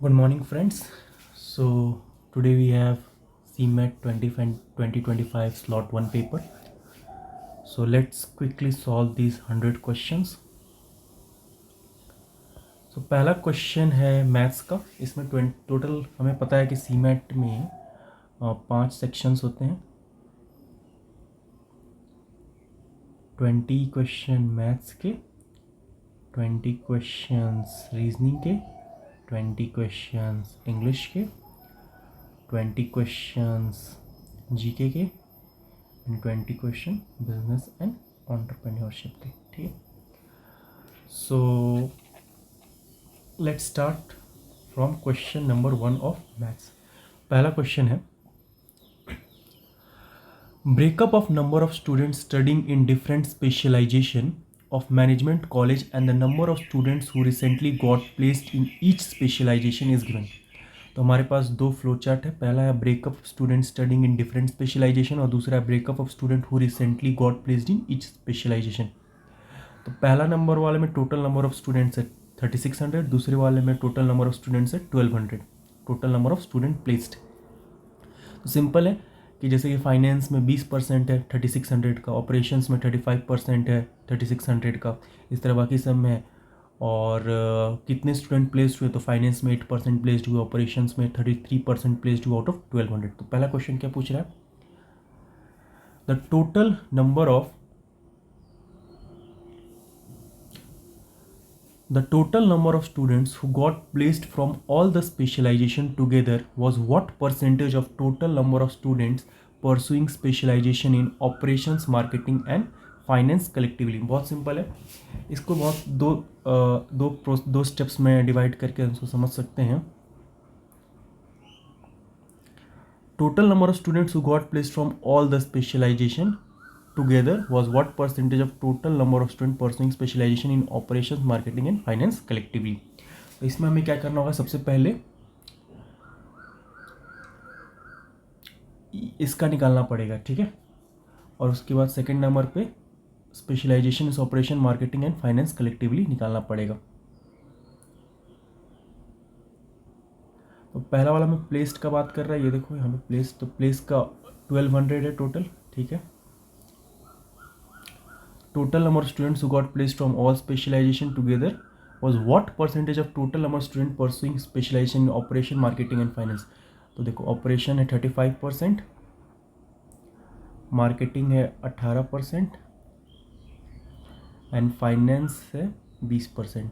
Good morning, friends. So today we have CMAT 2025 slot 1 paper. So let's quickly solve these 100 questions. So पहला question है maths का. इसमें total हमें पता है कि CMAT में 5 सेक्शंस होते हैं. 20 क्वेश्चन मैथ्स के, 20 क्वेश्चंस रीजनिंग के, 20 क्वेश्चंस इंग्लिश के, 20 क्वेश्चंस जीके के and 20 question business and entrepreneurship के. ठीक है. So let's start from question number 1 of maths. पहला क्वेश्चन है, breakup of number of students studying in different specialisation of management college and the number of students who recently got placed in each specialization is given. तो हमारे पास दो flow chart है. पहला है breakup student studying in different specialisation और दूसरा है breakup of student who recently got placed in each specialisation. तो पहला नंबर वाले में टोटल नंबर ऑफ स्टूडेंट्स है 3600, दूसरे वाले में टोटल नंबर ऑफ स्टूडेंट्स है 1200. Total number of student placed. तो सिंपल है कि जैसे कि फाइनेंस में 20% है 3600 का, ऑपरेशंस में 35% है 3600 का, इस तरह बाकी सब में है. और कितने स्टूडेंट प्लेस्ड हुए, तो फाइनेंस में 8% प्लेस्ड हुए, ऑपरेशंस में 33% प्लेस्ड हुए आउट ऑफ 1200. तो पहला क्वेश्चन क्या पूछ रहा है, the total number of The total number of students who got placed from all the specialization together was what percentage of total number of students pursuing specialization in operations, marketing and finance collectively. बहुत simple है. इसको बहुत दो steps में divide करके इसको समझ सकते हैं. Total number of students who got placed from all the specialization together was what percentage of total number of students pursuing specialization in operations, marketing and finance collectively. तो इसमें हमें क्या करना होगा, सबसे पहले इसका निकालना पड़ेगा. ठीक है. और उसके बाद सेकंड नंबर पे स्पेशलाइजेशन इस operation, marketing and finance collectively निकालना पड़ेगा. तो पहला वाला में प्लेस्ड का बात कर रहा है, ये देखो यहाँ पे प्लेस, तो प्लेस का 1200 है टोटल. ठीक है. Total number of students who got placed from all specialization together was what percentage of total number of students pursuing specialization in operation, marketing and finance. तो देखो ऑपरेशन है 35%, मार्केटिंग है 18% and finance है 20%.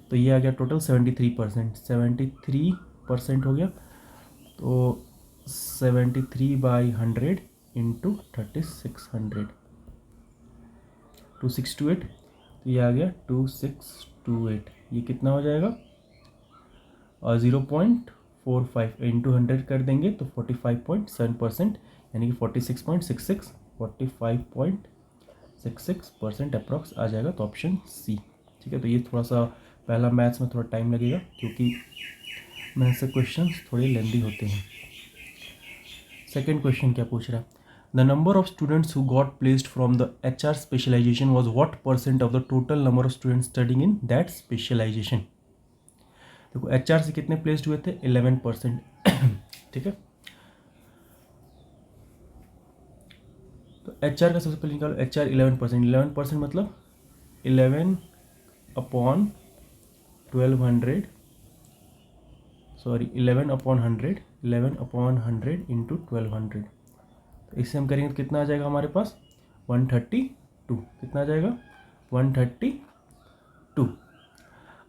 तो ये आ गया टोटल 73%. 73% हो गया. तो 73/100 इंटू 3600, 2628. तो ये आ गया 2628. ये कितना हो जाएगा, और 0.45 इंटू 100 कर देंगे तो 45.7%, यानी कि 46.66, 45.66% अप्रॉक्स आ जाएगा. तो ऑप्शन सी. ठीक है. तो ये थोड़ा सा पहला मैथ्स में थोड़ा टाइम लगेगा क्योंकि मैथ्स से क्वेश्चंस थोड़े लेंदी होते हैं. सेकेंड क्वेश्चन क्या पूछ रहा है, the number of students who got placed from the HR specialisation was what percent of the total number of students studying in that specialisation. देखो HR से कितने प्लेस्ड हुए थे, 11%. ठीक है. तो HR का सबसे पहले निकालो, HR 11%. 11% मतलब 11/1200, सॉरी 11/100, 11/100 इंटू 1200. तो इससे हम करेंगे तो कितना आ जाएगा हमारे पास, 132. कितना आ जाएगा, 132.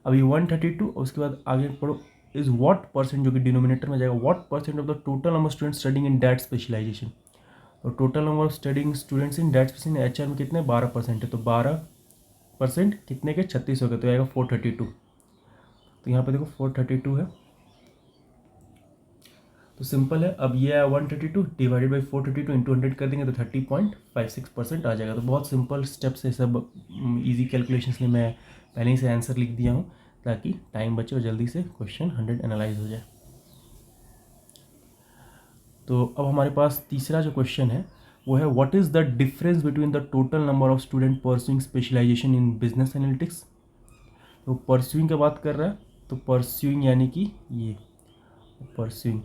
अभी 132 उसके बाद आगे पढ़ो, इज व्हाट परसेंट, जो कि डिनोमिनेटर में जाएगा, what percent of the total number student studying in that specialization. तो total number of studying students in that specialization HR में कितने, 12% है. तो 12% कितने के, 36 हो गए. तो आएगा 432. तो यहाँ पे देखो 432 है. तो सिंपल है. अब ये 132 डिवाइडेड बाई 432 इंटू 100 कर देंगे तो 30.56% आ जाएगा. तो बहुत सिंपल स्टेप्स है, सब इजी कैलकुलेशंस लिए मैं पहले ही से आंसर लिख दिया हूँ ताकि टाइम बचे और जल्दी से क्वेश्चन 100 एनालाइज हो जाए. तो अब हमारे पास तीसरा जो क्वेश्चन है वो है, what is the difference between the total number of student pursuing specialisation in business analytics. तो परस्यूइंग की बात कर रहा है तो परस्यूइंग यानी कि ये pursuing.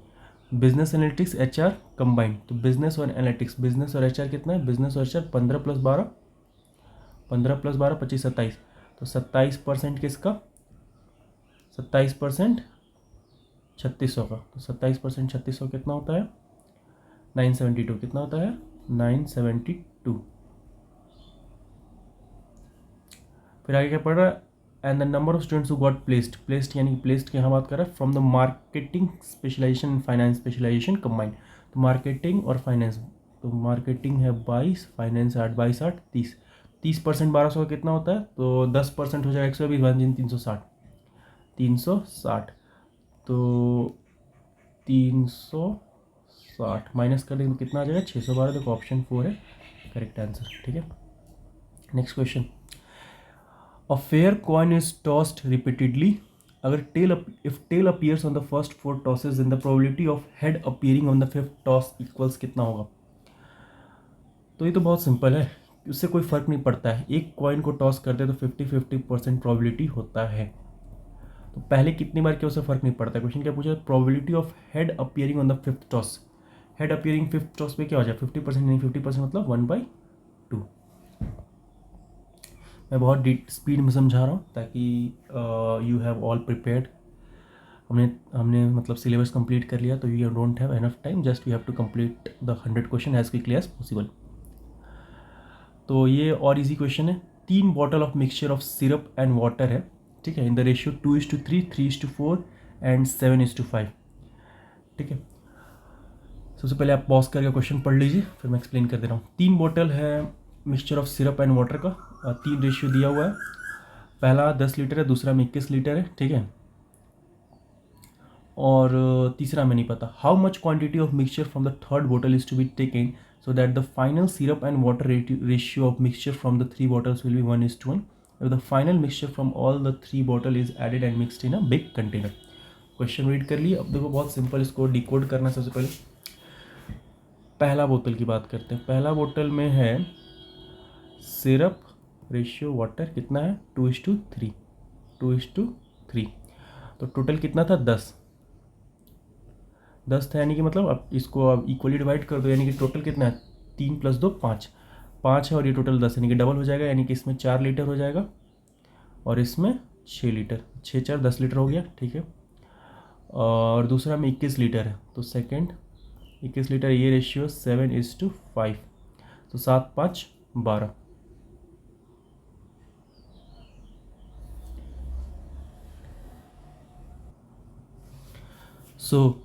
Business analytics HR combined, तो बिजनेस और एनालिटिक्स, बिजनेस और HR कितना है, बिजनेस और HR 15 + 12, 15 + 12 25 27, तो 27% किसका, 27% 3600 का, तो 27% 3600 कितना होता है 972, कितना होता है 972। फिर आगे क्या पढ़ रहा है, and the number of students who got placed, placed यानी प्लेस्ड की यहाँ बात कर रहा है from the marketing specialisation and finance specialisation combined, तो मार्केटिंग और फाइनेंस, तो मार्केटिंग है 22, फाइनेंस 8, 22 8 30, 30% 1200 का कितना होता है, तो 10% हो जाएगा 120, 360, 360, तो 360 माइनस कर देंगे तो कितना आ जाएगा 612, देखो ऑप्शन 4 है करेक्ट आंसर। ठीक है, next question, a fair coin is tossed repeatedly, अगर if tail appears on the first 4 tosses in the probability of head appearing on the 5th toss equals कितना होगा। तो ये तो बहुत सिंपल है, उससे कोई फर्क नहीं पड़ता है, एक कॉइन को टॉस करते तो 50-50% प्रोबेबिलिटी होता है, तो पहले कितनी बार क्या उससे फर्क नहीं पड़ता है। क्वेश्चन क्या पूछा, probability of head appearing on the 5th toss, head appearing 5th toss पे क्या हो जाए 50%, यानी 50% मतलब 1/2। मैं बहुत स्पीड में समझा रहा हूँ ताकि यू हैव ऑल प्रिपेयर्ड। हमने मतलब सिलेबस कंप्लीट कर लिया, तो you don't have enough time, just you have to complete the 100 question as quickly as possible. तो ये और इजी क्वेश्चन है, 3 bottle of mixture of syrup and water है, ठीक है, इन द रेशियो 2:3, 3:4 एंड 7:5। ठीक है, सबसे पहले आप पॉज करके क्वेश्चन पढ़ लीजिए, फिर मैं एक्सप्लेन कर दे रहा हूँ। 3 बॉटल है mixture of syrup and water का, 3 रेशियो दिया हुआ है, पहला 10 लीटर है, दूसरा में 21 लीटर है, ठीक है, और तीसरा में नहीं पता। How much quantity of mixture from the third bottle is to be taken so that the final syrup and water ratio of mixture from the 3 bottles will be 1:1. If the final mixture from all the 3 bottle is added and mixed in a big container. Question read कर लिए, अब देखो बहुत simple, इसको decode करना। सबसे पहले पहला बोतल की बात करते हैं, पहला बोतल में है सिरप रेशियो वाटर कितना है 2:3, 2:3, तो टोटल कितना था 10 था, यानी कि मतलब अब इसको अब इक्वली डिवाइड कर दो, यानी कि टोटल कितना है 3 + 2 5, 5 है और ये टोटल 10, यानी कि डबल हो जाएगा, यानी कि इसमें 4 लीटर हो जाएगा और इसमें 6 लीटर, 6 4 10 लीटर हो गया, ठीक है। और दूसरा में 21 लीटर है, तो सेकंड 21 लीटर, ये रेशियो 7:5, तो 7 5 12। सो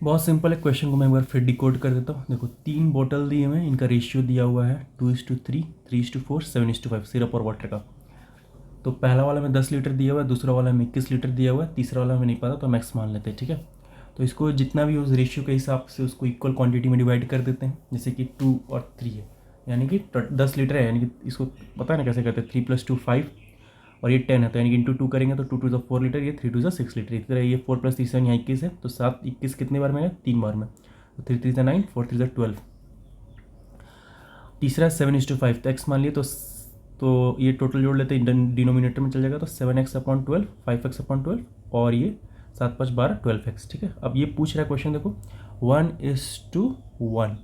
बहुत सिंपल है, क्वेश्चन को मैं एक बार फिर डिकोड कर देता हूँ। देखो 3 बोतल दिए हुए हैं, इनका रेशियो दिया हुआ है 2:3, 3:4, 7:5 सिरप और वाटर का। तो पहला वाला में 10 लीटर दिया हुआ है, दूसरा वाला में 21 लीटर दिया हुआ है, तीसरा वाला में नहीं पता, तो मैक्स मान लेते हैं, ठीक है। तो इसको जितना भी उस रेशियो के हिसाब से उसको इक्वल क्वांटिटी में डिवाइड कर देते हैं, जैसे कि 2 और 3 है, यानी कि 10 लीटर है, यानी कि इसको पता है ना कैसे करते हैं, 3 + 2 5 और ये 10 है, तो यानी कि इंटू 2 करेंगे तो 2 2 4 लीटर, ये 3 2 6 लीटर, इसी तरह ये 4 + 3 7 यहाँ 21 है, तो 7 21 कितने बार में है 3 बार में, तो 3 3 9, 4 3 12। तीसरा 7:5, तो एक्स मान लिए, तो ये टोटल जोड़ लेते हैं, डिनोमिनेटर में चल जाएगा, तो 7x/12, 5x/12 और ये 7 5 12 12x, ठीक है। अब ये पूछ रहा है क्वेश्चन, देखो 1:1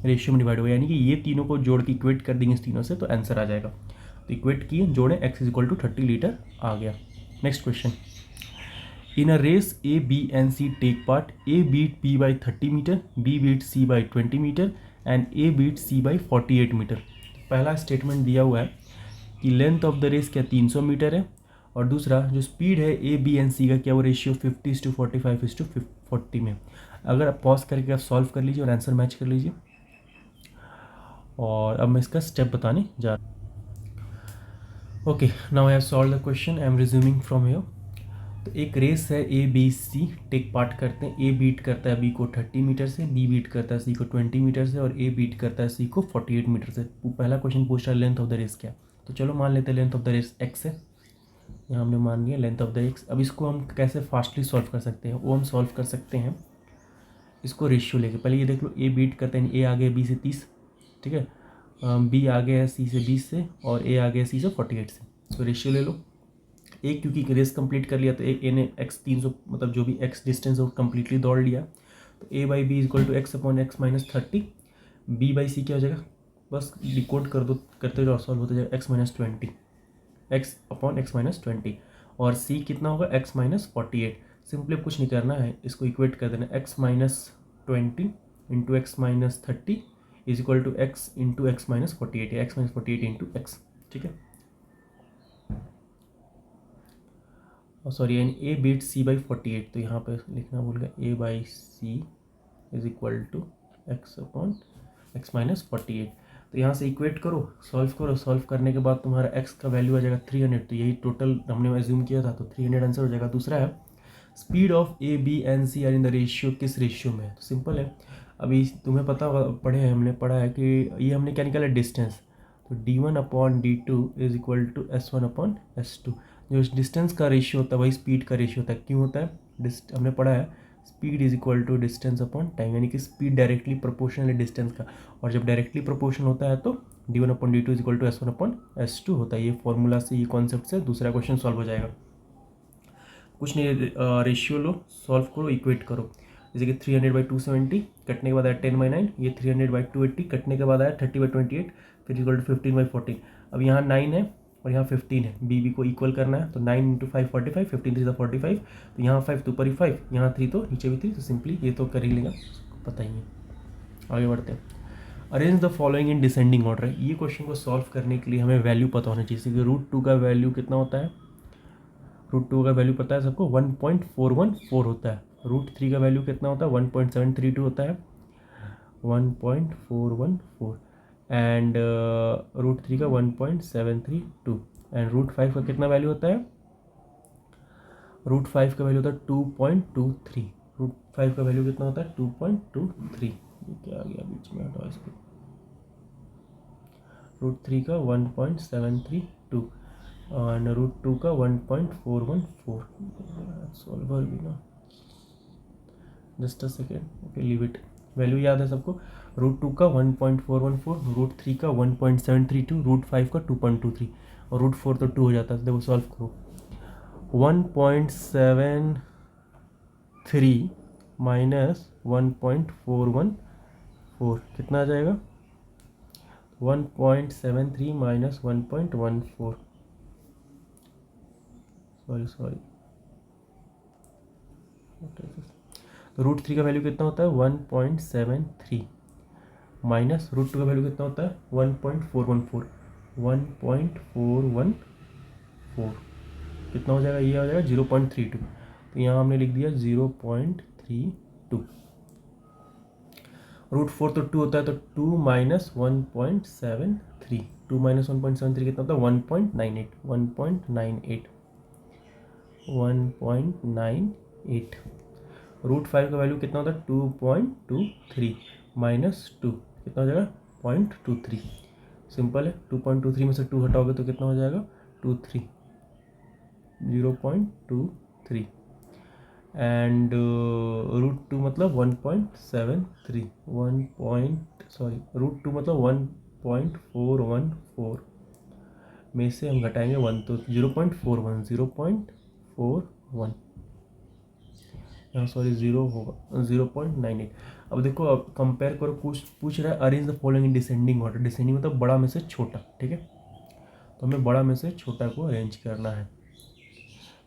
रेशियो में डिवाइड हुआ, यानी कि ये तीनों को जोड़ के इक्वेट कर देंगे इस तीनों से, तो आंसर आ जाएगा। तो इक्वेट किए, जोड़े, x = 30 लीटर आ गया। Next question, in a race A, B and C take part, A beat B by 30 metre, B beat C by 20 metre and A beat C by 48 metre. पहला statement दिया हुआ है कि length of the race क्या 300 metre है, और दूसरा जो स्पीड है A, B एंड C का क्या वो रेशियो 50:45:40 में। अगर आप पॉज करके आप सॉल्व कर लीजिए और आंसर मैच कर लीजिए, और अब मैं इसका स्टेप बताने जा रहा हूँ। Okay, now I have solve the question, I am resuming from here. तो एक रेस है A, B, C take part करते हैं, A बीट करता है B को 30 मीटर से, B बीट करता है C को 20 मीटर से और A बीट करता है C को 48 मीटर से। पहला क्वेश्चन पूछ रहा है लेंथ ऑफ द रेस क्या, तो चलो मान लेते हैं length of the race x है, यहाँ हमने मान लिया लेंथ ऑफ द x। अब इसको हम कैसे फास्टली सॉल्व कर सकते हैं, वो हम सॉल्व कर सकते हैं इसको रेशियो लेके। पहले ये देख लो, A बीट करते हैं, A आगे B से 30, ठीक है, B आगे है C से 20 से और A आगे है C से 48 से, तो रेशियो ले लो। एक क्योंकि रेस कंप्लीट कर लिया तो ए ने एक्स 300 मतलब जो भी एक्स डिस्टेंस है वो कम्प्लीटली दौड़ लिया, तो A by B equal to X upon X minus 30, B by C क्या हो जाएगा, बस डिकोड कर दो, करते जाओ सॉल्व होते जाएगा, x minus 20 x upon X minus 20, और सी कितना होगा एक्स माइनस 48। सिंपली कुछ नहीं करना है, इसको इक्वेट कर देना, X minus 20 into X minus 30 is equal to X into X minus 48 या एक्स माइनस 48 इंटू एक्स, ठीक है। और sorry and A beat C by 48, तो यहाँ पे लिखना भूल गया, A by C is equal to X upon X minus 48। तो यहाँ से इक्वेट करो, सॉल्व करने के बाद तुम्हारा एक्स का वैल्यू आ जाएगा 300, तो यही टोटल हमने एज्यूम किया था, तो 300 आंसर हो जाएगा। दूसरा है speed of A B and C are in the ratio, किस रेशियो में है, तो सिंपल है, अभी तुम्हें पता पढ़े हैं, हमने पढ़ा है कि ये हमने क्या निकाला डिस्टेंस, तो d1 upon d2 is equal to s1 upon s2। जो डिस्टेंस का रेशियो होता है वही स्पीड का रेशियो होता है, क्यों होता है, हमने पढ़ा है speed is equal to distance upon time, यानी कि स्पीड डायरेक्टली प्रोपोर्शनल है डिस्टेंस का, और जब डायरेक्टली प्रोपोर्शनल होता है तो d1 upon d2 is equal to s1 upon s2 होता है। ये फॉर्मूला से, ये कॉन्सेप्ट से दूसरा क्वेश्चन सॉल्व हो जाएगा। कुछ नहीं, रेशियो लो, सॉल्व करो, इक्वेट करो, जैसे कि 300 बाई 270 कटने के बाद आया 10 बाई 9, ये 300 बाई 280 कटने के बाद आया 30 बाई 28, फिर इक्वल टू 15 बाई 14। अब यहाँ 9 है और यहाँ 15 है, बी को इक्वल करना है, तो 9 इंटू 5 45, 15 3 45, तो यहाँ 5 तो ऊपर ही 5, यहाँ 3 तो नीचे भी 3, तो सिंपली ये तो कर ही लेगा, पता ही है। आगे बढ़ते हैं, arrange the following in descending order. ये क्वेश्चन को सॉल्व करने के लिए हमें वैल्यू पता होना चाहिए, जैसे कि √2 का वैल्यू कितना होता है, √2 का वैल्यू पता है सबको 1.414 होता है, √3 का वैल्यू कितना होता है 1.732 होता है, 1.414, एंड √3 का 1.732, एंड √5 का कितना वैल्यू होता है, √5 का वैल्यू होता है 2.23, √5 का वैल्यू कितना होता है 2.23, ये क्या आ गया बीच में, हटाओ इसको, √3 का 1.732 और √2 का 1.414, सॉल्वर भी ना, just a second, okay leave it, value याद है सबको, √2 का 1.414, √3 का 1.732, √5 का 2.23, और √4 तो 2 हो जाता है, देखो सॉल्व करो, 1.73 माइनस 1.414 कितना आ जाएगा, 1.73 माइनस 1.14, सॉरी तो √3 का वैल्यू कितना होता है 1.73 माइनस √2 का वैल्यू कितना होता है 1.414, 1.414 कितना हो जाएगा, ये हो जाएगा 0.32, तो यहाँ हमने लिख दिया 0.32, √4 तो 2 होता है, तो 2 माइनस 1.73, 2 माइनस 1.73 कितना होता है 1.98, 1.98, √5 का वैल्यू कितना होता है 2.23 माइनस 2 कितना हो जाएगा 0.23, सिंपल है, 2.23 में से 2 हटाओगे तो कितना हो जाएगा 0.23, एंड √2 मतलब 1.73, √2 मतलब 1.414 में से हम घटाएंगे 1 तो 0.41, यहाँ सॉरी 0 होगा 0.98। अब देखो, अब कंपेयर करो, पूछ रहा है arrange the following in descending order, descending मतलब बड़ा में से छोटा, ठीक है, तो हमें बड़ा में से छोटा को अरेंज करना है।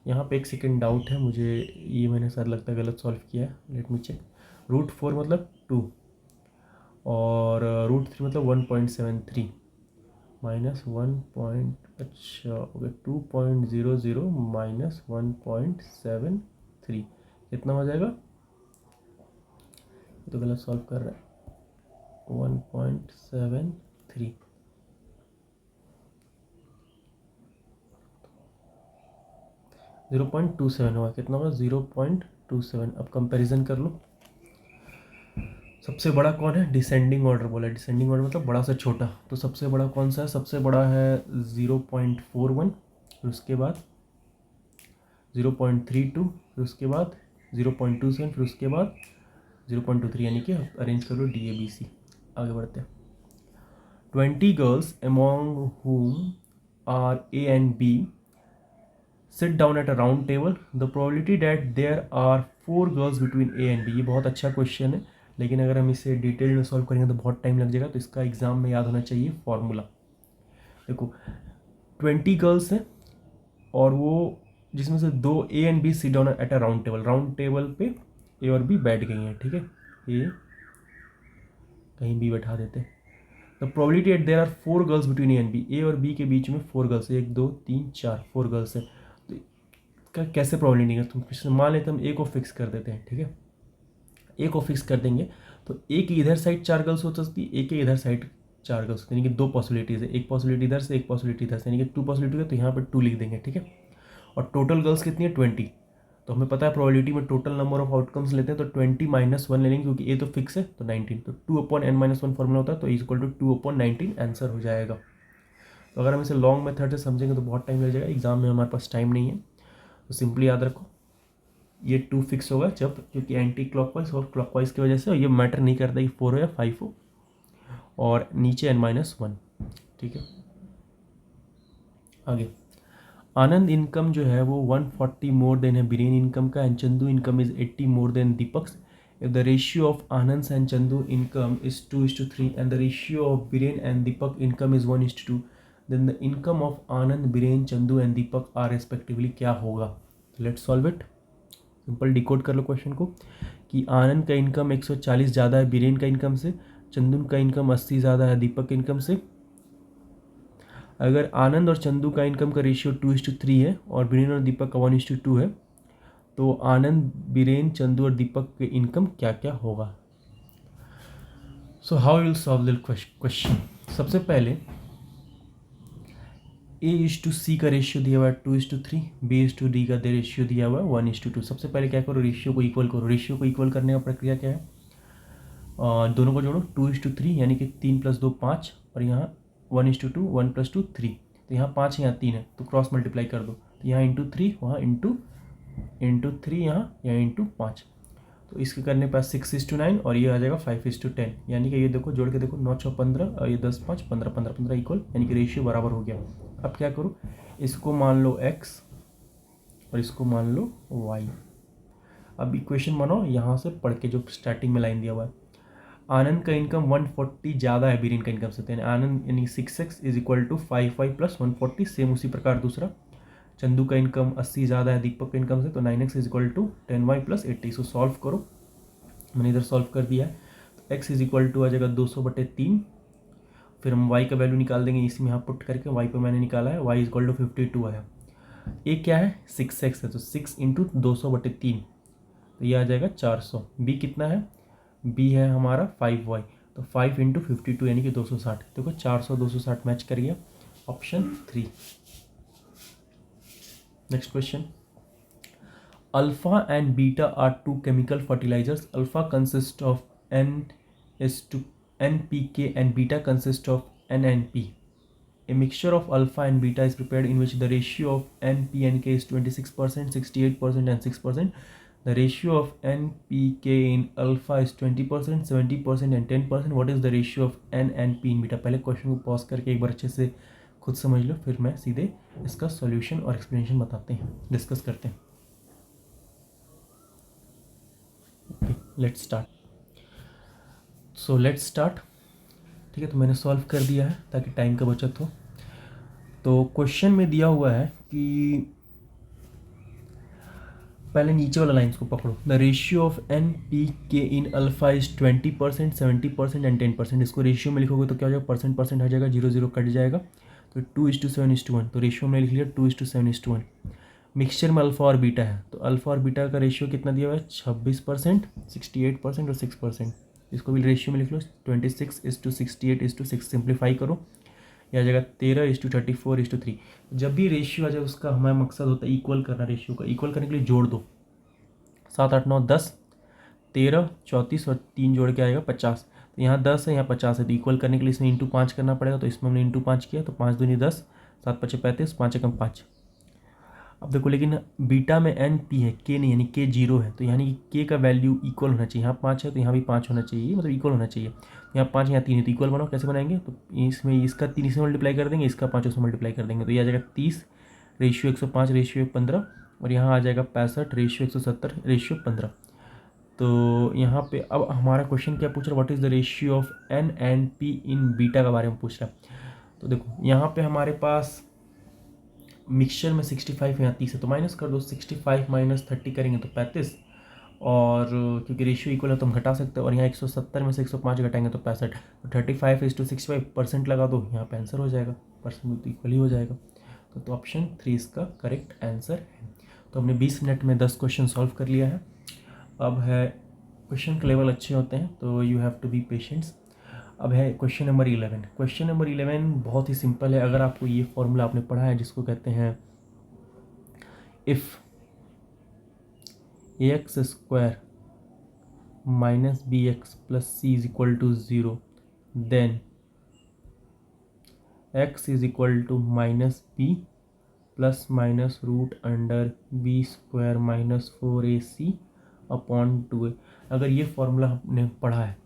यहाँ पे एक सेकेंड डाउट है मुझे, ये मैंने सर लगता है गलत सॉल्व किया है, लेट मी चेक, √4 मतलब 2 और √3 मतलब 1.73 माइनस 1. अच्छा ओके 2.00 माइनस 1.73 कितना हो जाएगा, ये तो गलत सॉल्व कर रहा है, 1.73 0.27 होगा, कितना होगा 0.27। अब कंपैरिजन कर लो, सबसे बड़ा कौन है, डिसेंडिंग ऑर्डर बोला, डिसेंडिंग ऑर्डर मतलब बड़ा से छोटा, तो सबसे बड़ा कौन सा है, सबसे बड़ा है 0.41, फिर उसके बाद 0.32, फिर उसके बाद 0.27, फिर उसके बाद 0.23, यानी कि अरेंज कर लो DABC। आगे बढ़ते हैं, 20 girls among whom are A and B sit down at a round table, the probability that there are 4 girls between A and B. ये बहुत अच्छा क्वेश्चन है, लेकिन अगर हम इसे डिटेल में सॉल्व करेंगे तो बहुत टाइम लग जाएगा, तो इसका एग्जाम में याद होना चाहिए फॉर्मूला। देखो 20 गर्ल्स हैं और वो जिसमें से 2 A and B sit down at a round table पे ए और बी बैठ गई हैं, ठीक है। ए कहीं बी बैठा देते हैं। The probability that there are 4 girls between A and B, A और बी के बीच में 4 गर्ल्स है, 1 2 3 4 4 गर्ल्स है। तो इसका कैसे प्रोबेबिलिटी है, तुम मान लेते हम ए को फिक्स कर देते हैं, ठीक है। ए को फिक्स कर देंगे तो ए की इधर साइड 4 गर्ल्स हो सकती है, ए के इधर साइड 4 गर्ल्स, यानी कि 2 पॉसिबिलिटीज़ है, एक पॉसिबिलिटी इधर से एक पॉसिबिलिटी इधर से, यानी कि 2 पॉसिबिलिटी है, तो यहाँ पर 2 लिख देंगे, ठीक है। और टोटल गर्ल्स कितनी है 20, तो हमें पता है प्रोबेबिलिटी में टोटल नंबर ऑफ आउटकम्स लेते हैं तो 20 - 1 ले लेंगे, क्योंकि ए तो फिक्स है, तो 19, तो 2/n-1 फॉर्मूला होता है, तो इक्वल टू 2/19 आंसर हो जाएगा। तो अगर हम इसे लॉन्ग मेथड से समझेंगे तो बहुत टाइम लग जाएगा, एग्जाम में हमारे पास टाइम नहीं है, तो सिंपली याद रखो ये 2 फिक्स होगा जब, क्योंकि एंटी क्लॉकवाइज और क्लॉकवाइज की वजह से, और ये मैटर नहीं करता कि 4 हो या 5 हो, और नीचे n-1, ठीक है। आगे आनंद इनकम जो है वो 140 मोर देन है बिरेन इनकम का, and Chandu income is 80 more than Deepak's. If the ratio of Anand and Chandu income is 2:3 and the ratio of Biren and Deepak income is 1:2, then the income of Anand, Biren, Chandu and Deepak are respectively क्या होगा। Let's solve it. Simple decode कर लो question को कि आनंद का income 140 ज़्यादा है villain का इनकम से, चंदू का इनकम 80 ज़्यादा है दीपक के इनकम से। अगर आनंद और चंदू का इनकम का रेशियो 2:3 है और बीरेन और दीपक का 1:2 है, तो आनंद, बीरेन, चंदू और दीपक के इनकम क्या क्या होगा। So how will solve this question. सबसे पहले A:C का रेशियो दिया हुआ है 2:3, B:D का रेशियो दिया हुआ है 1:2। सबसे पहले क्या करो, रेशियो को इक्वल करो। रेशियो को इक्वल करने का प्रक्रिया क्या है, दोनों को जोड़ो, 2:3 यानी कि 3 + 2 5, और यहाँ 1:2, 1 + 2 3, तो यहाँ 5 यहाँ 3 है, तो क्रॉस मल्टीप्लाई कर दो, तो यहाँ ×3, वहाँ इंटू 3, यहाँ इंटू 5, तो इसके करने पर 6:9 और ये आ जाएगा 5:10, यानी कि ये देखो जोड़ के देखो 9 × 6 15 और ये 10 5 15 15 15 इक्वल, यानी कि रेशियो बराबर हो गया। अब क्या करूँ, इसको मान लो x और इसको मान लो y। अब इक्वेशन बनाओ यहाँ से पढ़ के, जो स्टार्टिंग में लाइन दिया हुआ है। आनंद का इनकम 140 ज़्यादा है बीरेन का इनकम से, तो आनंद यानी 6x = 5y + 140। सेम उसी प्रकार दूसरा, चंदू का इनकम 80 ज़्यादा है दीपक का इनकम से, तो 9x = 10y + 80। सो सॉल्व करो, मैंने इधर सॉल्व कर दिया है, तो x = आ जाएगा 200/3। फिर हम y का वैल्यू निकाल देंगे, इसमें यहाँ पुट करके, y पे मैंने निकाला है, y = 52 आया। ए क्या है 6x है, तो 6 × 200/3, तो ये आ जाएगा 400। b कितना है, b है हमारा 5y, तो 5 × 52 यानी कि 260। देखो 400 260 मैच कर गया, option 3। Next question, alpha and beta are 2 chemical fertilisers. Alpha consist of NPK and beta consist of NNP. A mixture of alpha and beta is prepared in which the ratio of NP and K is 26%, 68% and 6%. The ratio of NPK in alpha is 20%, 70% and 10%. What is the ratio of NNP in beta? पहले question को pause करके एक बार अच्छे से खुद समझ लो, फिर मैं सीधे इसका सॉल्यूशन और एक्सप्लेनेशन बताते हैं, डिस्कस करते हैं। Let's start. So let's start, ठीक है। तो मैंने सॉल्व कर दिया है ताकि टाइम का बचत हो। तो क्वेश्चन में दिया हुआ है कि पहले नीचे वाला लाइन्स को पकड़ो। The ratio of NPK in alpha is 20%, 70% and 10%। इसको रेशियो में लिखोगे तो क्या हो जाएगा, परसेंट आ जाएगा, 0 0 कट जाएगा, तो 2:7:1। तो रेशियो में लिख लिया 2:7:1। मिक्सचर में अल्फा और बीटा है, तो अल्फा और बीटा का रेशियो कितना दिया हुआ है, 26%, 68% और 6%। इसको भी रेशियो में लिख लो, 26:68:6। सिंप्लीफाई करो, यह आ जाएगा 13:34:3। जब भी रेशियो आ जाए उसका हमारा मकसद होता है इक्वल करना। रेशियो का इक्वल करने के लिए जोड़ दो, 7 8 9 10, 13 34 और 3 जोड़ के आएगा 50। तो यहाँ 10 है, यहाँ 50 है, तो इक्वल करने के लिए इसमें ×5 करना पड़ेगा। तो इसमें हमने ×5 किया, तो 5 दूनी 10, 7 5 35, 5 एकम 5। अब देखो लेकिन बीटा में NP है, K नहीं, यानी K 0 है, तो यानी कि K का वैल्यू इक्वल होना चाहिए। यहाँ 5 है तो यहाँ भी 5 होना चाहिए, मतलब इक्वल होना चाहिए। यहाँ 5 यहाँ 3 है, तो इक्वल बनाओ। कैसे बनाएंगे, तो इसमें इसका 3 से मल्टीप्लाई कर देंगे, इसका 5 से मल्टीप्लाई कर देंगे, तो ये आ जाएगा 30 रेशियो 105 रेशियो 15, और यहाँ आ जाएगा 65 रेशियो 170 रेशियो 15। तो यहाँ पे अब हमारा क्वेश्चन क्या पूछ रहा है, what is the ratio of N and P in beta के बारे में पूछ रहा है। तो देखो यहाँ पे हमारे पास मिक्सचर में 65 यहाँ 30 है, तो माइनस कर दो, 65 माइनस 30 करेंगे तो 35, और क्योंकि रेशियो इक्वल है तो हम घटा सकते हैं, और यहाँ 170 में से 105 घटाएंगे तो 65, तो 35:65% लगा दो, यहाँ पे आंसर हो जाएगा, परसेंट तो इक्वल ही हो जाएगा। तो ऑप्शन 3 इसका करेक्ट आंसर है। तो हमने 20 मिनट में 10 क्वेश्चन सॉल्व कर लिया है। अब है क्वेश्चन के लेवल अच्छे होते हैं तो you have to be patients. अब है क्वेश्चन नंबर 11। क्वेश्चन नंबर 11 बहुत ही सिंपल है। अगर आपको ये फॉर्मूला आपने पढ़ा है जिसको कहते हैं if ax square minus B X plus C is equal to 0, then x is equal to minus B plus minus root under B square minus 4ac upon 2a। अगर ये फॉर्मूला हमने पढ़ा है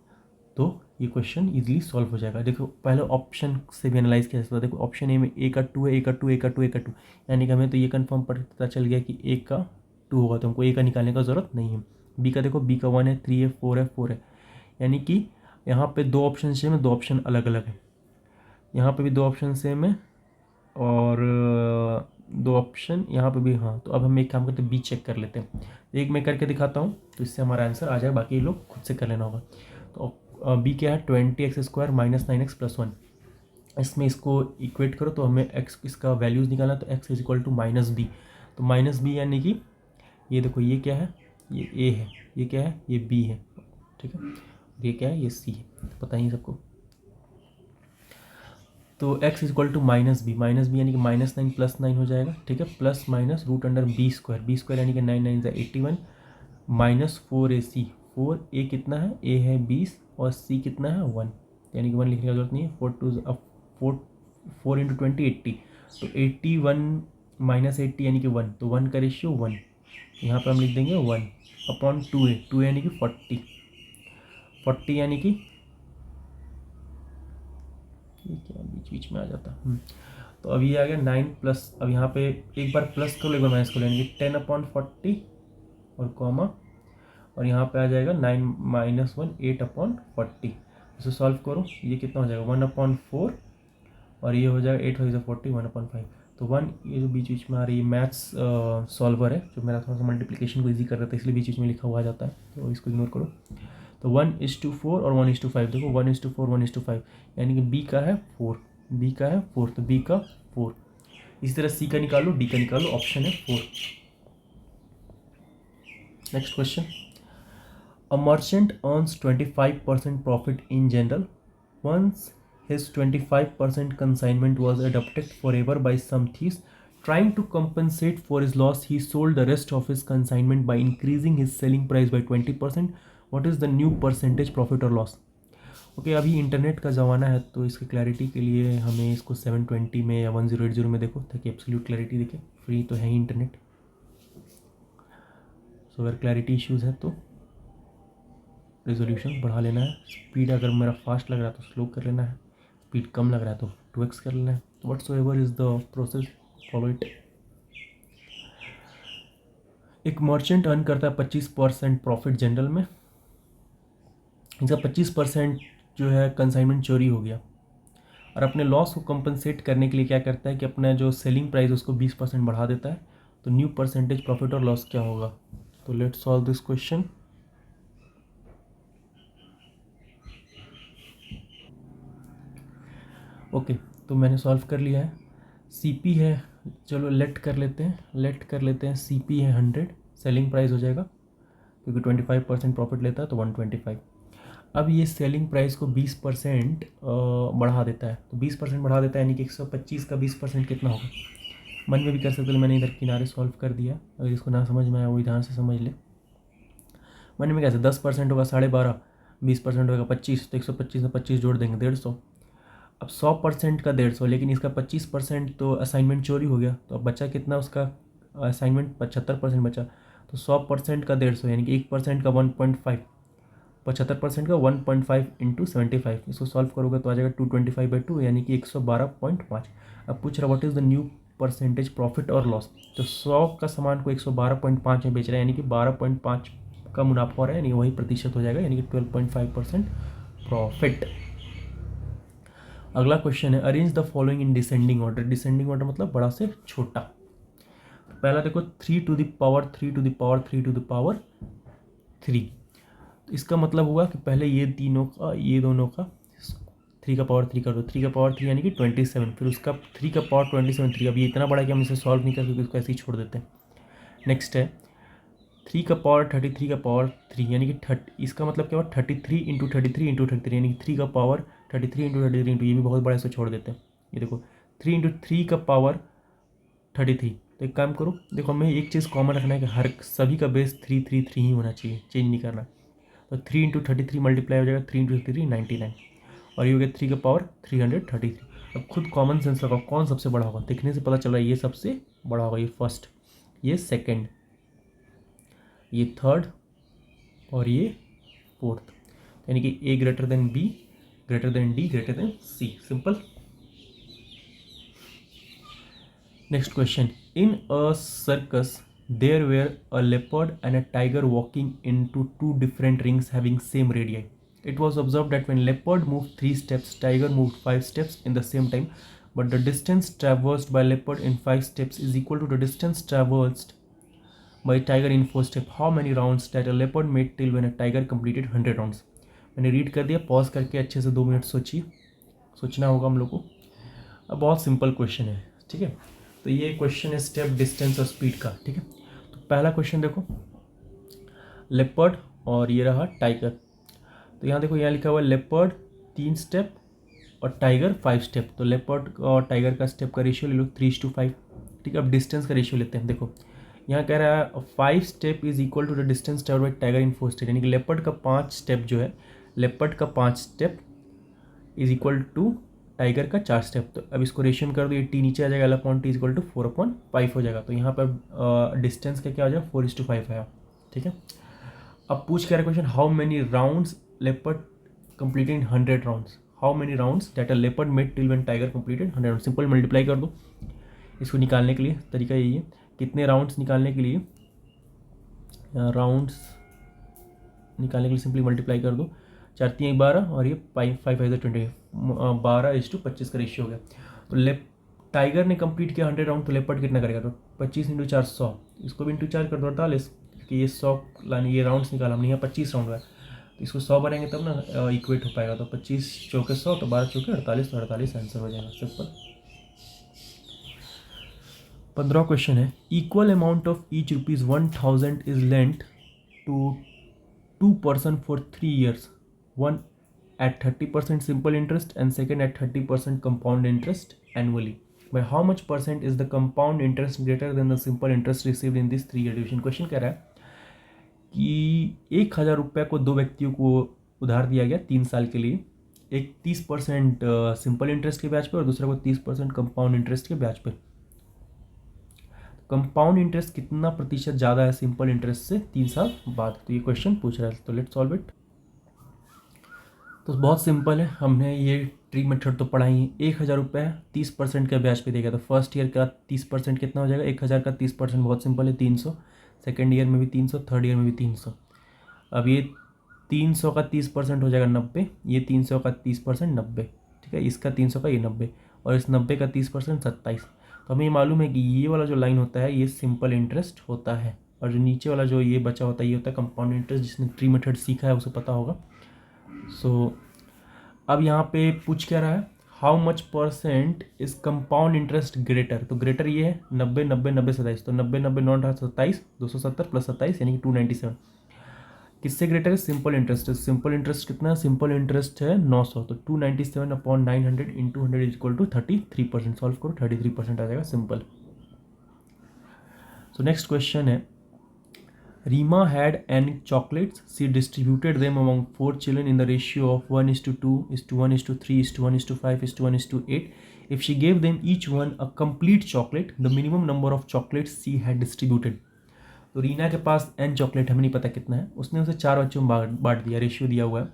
तो ये क्वेश्चन इजीली सॉल्व हो जाएगा। देखो पहले ऑप्शन से भी एनालाइज किया जा सकता है। देखो ऑप्शन ए में ए का 2 है, ए का 2, ए का 2, ए का 2, यानी कि हमें तो ये कंफर्म पता चल गया कि ए का 2 होगा, तो हमको ए का निकालने का ज़रूरत नहीं है। बी का देखो, बी का 1 है, 3 है, 4 है, 4 है, यानी कि यहाँ पे 2 ऑप्शन सेम है, 2 ऑप्शन अलग अलग है। यहाँ पे भी 2 ऑप्शन सेम है और 2 ऑप्शन यहाँ पे भी। हाँ, तो अब हम एक काम करते हैं, बी चेक कर लेते हैं। एक मैं करके दिखाता हूँ तो इससे हमारा आंसर आ जाएगा, बाकी लोग खुद से कर लेना होगा। तो बी क्या है, 20x square minus 9x plus 1। इसमें इसको इक्वेट करो तो हमें x इसका वैल्यूज़ निकालना, तो x is equal to minus B. तो माइनस बी यानी कि ये देखो, ये क्या है, ये a है, ये क्या है, ये b है, ठीक है, ये क्या है, ये c है, तो पता ही सबको। तो x is equal to minus B यानी कि माइनस 9 प्लस 9 हो जाएगा, ठीक है, plus minus root under B square यानी कि 9 9 से 81 माइनस 4ac। 4a कितना है, a है 20 और c कितना है 1, यानी कि 1 लिखने की जरूरत नहीं है। 4 इंटू 20 80, तो 81 माइनस 80 यानी कि 1, तो 1 का रेशियो 1, यहाँ पर हम लिख देंगे 1 अपॉन 2a यानी कि 40 यानी कि ये क्या बीच बीच में आ जाता। तो अब ये आ गया 9 प्लस, अब यहाँ पे एक बार प्लस कर लो, एक बार माइनस कर लो, यानी कि 10 अपॉन 40 और कॉमा, और यहाँ पे आ जाएगा 9 माइनस 1 8 अपॉन 40। इसे सॉल्व करो, ये कितना हो जाएगा 1/4, और ये हो जाएगा 8 हो 40 1/5। तो 1 ये जो बीच बीच में आ रही है मैथ्स सॉल्वर है जो मेरा थोड़ा सा मल्टीप्लिकेशन को ईजी कर रहा था, इसलिए बीच बीच में लिखा हुआ आ जाता है, तो इसको इग्नोर करो। तो 1:4 और 1:5, देखो 1:4 1:5, यानी कि बी का है 4, बी का है 4, तो बी का 4। इसी तरह सी का निकालो, डी का निकालो, ऑप्शन है 4। Next question, a merchant earns 25% profit in general. Once his 25% consignment was adopted forever by some thieves. Trying to compensate for his loss, he sold the rest of his consignment by increasing his selling price by 20%. What is the new percentage profit or loss? Okay, अभी internet का ज़माना है तो इसकी clarity के लिए हमें इसको 720 में या 1080 में देखो ताकि एब्सोल्यूट क्लैरिटी दिखे। फ्री तो है ही इंटरनेट, सो अगर क्लैरिटी इश्यूज़ है तो रेजोल्यूशन बढ़ा लेना है। स्पीड अगर मेरा फास्ट लग रहा है तो स्लो कर लेना है, स्पीड कम लग रहा है तो 2x कर लेना है। तो whatsoever is the process, follow it. एक मर्चेंट अर्न करता है 25% प्रॉफिट जनरल में, इसका 25% जो है कंसाइनमेंट चोरी हो गया, और अपने लॉस को कंपनसेट करने के लिए क्या करता है कि अपना जो सेलिंग प्राइस है उसको 20% बढ़ा देता है। तो न्यू परसेंटेज प्रॉफिट और लॉस क्या होगा? तो let's solve this question. Okay, तो मैंने सॉल्व कर लिया है। CP है, चलो लेट कर लेते हैं CP है 100, सेलिंग प्राइस हो जाएगा क्योंकि 25% प्रॉफिट लेता है तो 125। अब ये सेलिंग प्राइस को 20% बढ़ा देता है, तो 20% बढ़ा देता है यानी कि 125 का 20% कितना होगा? मन में भी कर सकते, मैंने इधर किनारे सॉल्व कर दिया। अगर इसको ना समझ में आया वो ध्यान से समझ ले। मन में कैसे 10% होगा 12.5, 20% होगा 25, तो 125 में 25 जोड़ देंगे 150। अब 100% का 150, लेकिन इसका 25% तो असाइनमेंट चोरी हो गया, तो अब बचा कितना उसका असाइनमेंट? 75% बचा। तो 100% का 150 यानी कि 1% का 1.5, 75% का 1.5 इंटू 75, इसको सॉल्व करोगे तो आ जाएगा 225/2 यानी कि 112.5। अब पूछ रहा what is the new percentage profit और लॉस। तो 100 का सामान को 112.5 में बेच रहा है, यानी कि 12.5 का मुनाफा हो रहा है, यानी वही प्रतिशत हो जाएगा, यानी कि 12.5% प्रॉफिट। अगला क्वेश्चन है arrange the following in descending order. Descending order मतलब बड़ा से छोटा। पहला देखो 3 to the power 3 to the power 3 to the power 3। तो इसका मतलब हुआ कि पहले ये तीनों का, ये दोनों का 3 का पावर 3 कर दो, 3 का पावर 3 यानी कि 27, फिर उसका 3 का पावर 27 3। अब ये इतना बड़ा है कि हम इसे सॉल्व नहीं कर सकते, इसको ऐसे ही छोड़ देते हैं। नेक्स्ट है 3 का पावर 33 का पावर 3 यानी कि 30, इसका मतलब क्या हुआ 33 इंटू 33 इंटू 33 यानी कि 3 का पावर 33 इंटू 33 इंटू, ये भी बहुत बड़ा, इसे छोड़ देते हैं। ये देखो 3 इंटू 3 का पावर 33। तो एक काम करो, देखो हमें एक चीज़ कॉमन रखना है कि हर सभी का बेस 3 ही होना चाहिए, चेंज नहीं करना। तो 3 इंटू 33 मल्टीप्लाई हो जाएगा 3 इंटू 33 99, और ये हो गया 3 का पावर 333। अब खुद कॉमन सेंस लगाओ, कौन सबसे बड़ा होगा। देखने से पता चल रहा है ये सबसे बड़ा होगा, ये फर्स्ट, ये सेकंड, ये थर्ड और ये फोर्थ, यानी कि A greater than B greater than D greater than C. Simple. Next question, in a circus there were a leopard and a tiger walking into 2 different rings having same radii. It was observed that when leopard moved 3 steps, tiger moved 5 steps in the same time, but the distance traversed by leopard in 5 steps is equal to the distance traversed by tiger in 4 steps. How many rounds that a leopard made till when a tiger completed 100 rounds? मैंने read कर दिया, pause करके अच्छे से 2 minute सोचिए, सोचना होगा हम लोग को। अब बहुत सिंपल क्वेश्चन है, ठीक है। तो ये क्वेश्चन है स्टेप, डिस्टेंस और स्पीड का, ठीक है। तो पहला क्वेश्चन देखो, लेपर्ड और ये रहा टाइगर। तो यहाँ देखो, यहाँ लिखा हुआ है लेपर्ड 3 स्टेप और टाइगर 5 स्टेप। तो लेपर्ड और टाइगर का स्टेप का रेशियो ले लो 3:5, ठीक है। अब डिस्टेंस का रेशियो लेते हैं। देखो यहाँ कह रहा है 5 step is equal to the distance travelled by tiger in 4 step, यानी कि लेपर्ड का 5 स्टेप जो है, लेपर्ड का 5 step is equal to tiger का 4 स्टेप। तो अब इसको रेशियो कर दो, ये टी नीचे आ जाएगा, L/T इज इक्वल टू 4/5 हो जाएगा। तो यहाँ पर डिस्टेंस का क्या हो जाएगा 4:5 आया, ठीक है। अब पूछ क्या question, how many rounds leopard completed in 100 rounds, how many rounds that a leopard made till when tiger completed 100 round. Simple multiply कर दो इसको निकालने के लिए, तरीका यही है। कितने राउंड्स निकालने के लिए, राउंड्स निकालने के लिए सिंपली मल्टीप्लाई कर दो, 4 3 12 और ये 5 5 20, 12:25 का रेशियो हो गया। तो टाइगर ने कंप्लीट किया 100 राउंड, तो लेपर्ड कितना करेगा, तो 25 इंटू 4 100, इसको भी इंटू 4 कर दो 48, कि ये 100 लाने, ये राउंड्स निकाला हमने, यहाँ 25 राउंड है, तो इसको 100 बनाएंगे तब ना इक्वेट हो पाएगा। तो 25 चौके 100, तो 12 चौके 48, तो 48 आंसर हो जाएगा। सिंपल। 15 क्वेश्चन है, equal amount of each ₹1000 is lent to 2 person for 3 years, one at 30% simple interest and second at 30% compound interest annually. By how much percent is the compound interest greater than the simple interest received in this 3 year duration? Question कह रहा है कि 1000 रुपये को 2 व्यक्तियों को उधार दिया गया 3 साल के लिए, एक 30% सिंपल इंटरेस्ट के ब्याज पे और दूसरा को 30% कंपाउंड इंटरेस्ट के ब्याज पे। कंपाउंड इंटरेस्ट कितना प्रतिशत ज़्यादा है सिंपल इंटरेस्ट से 3 साल बाद, तो ये क्वेश्चन पूछ रहा है। तो लेट्स सॉल्व इट। तो बहुत सिंपल है, हमने ये ट्री मेथड तो पढ़ा ही। 1000 रुपये 30% का ब्याज पे देगा, तो फर्स्ट ईयर का 30% कितना हो जाएगा, 1000 का 30% बहुत सिंपल है 300, सेकेंड ईयर में भी 300, थर्ड ईयर में भी 300। अब ये 300 का 30% हो जाएगा 90, ये 300 का 30% 90, ठीक है। इसका 300 का ये 90 और इस 90 का 30% 27। तो हमें ये मालूम है कि ये वाला जो लाइन होता है ये सिंपल इंटरेस्ट होता है, और जो नीचे वाला जो ये बचा होता है ये होता है कंपाउंड इंटरेस्ट। जिसने ट्री मेथड सीखा है उसे पता होगा। सो अब यहाँ पे पूछ क्या रहा है, how much percent is compound interest greater. तो ग्रेटर ये है 90 90 90 27, तो 90 90 9 27, 270 प्लस 27 यानी कि 297। किससे ग्रेटर है, सिंपल इंटरेस्ट। सिंपल इंटरेस्ट कितना है, सिंपल इंटरेस्ट है 900, तो 297/900 into 100 is equal to 33%। Solve करो 33% आ जाएगा। सिंपल। सो नेक्स्ट क्वेश्चन है, Reema had N chocolates, she distributed them among 4 children in the ratio of 1:2, 1:3, 1:5, 1:8. If she gave them each one a complete chocolate, the minimum number of chocolates she had distributed. तो रीना के पास n chocolate, हमें नहीं पता कितना है, उसने उसे 4 बच्चों में बांट दिया, रेशियो दिया हुआ है,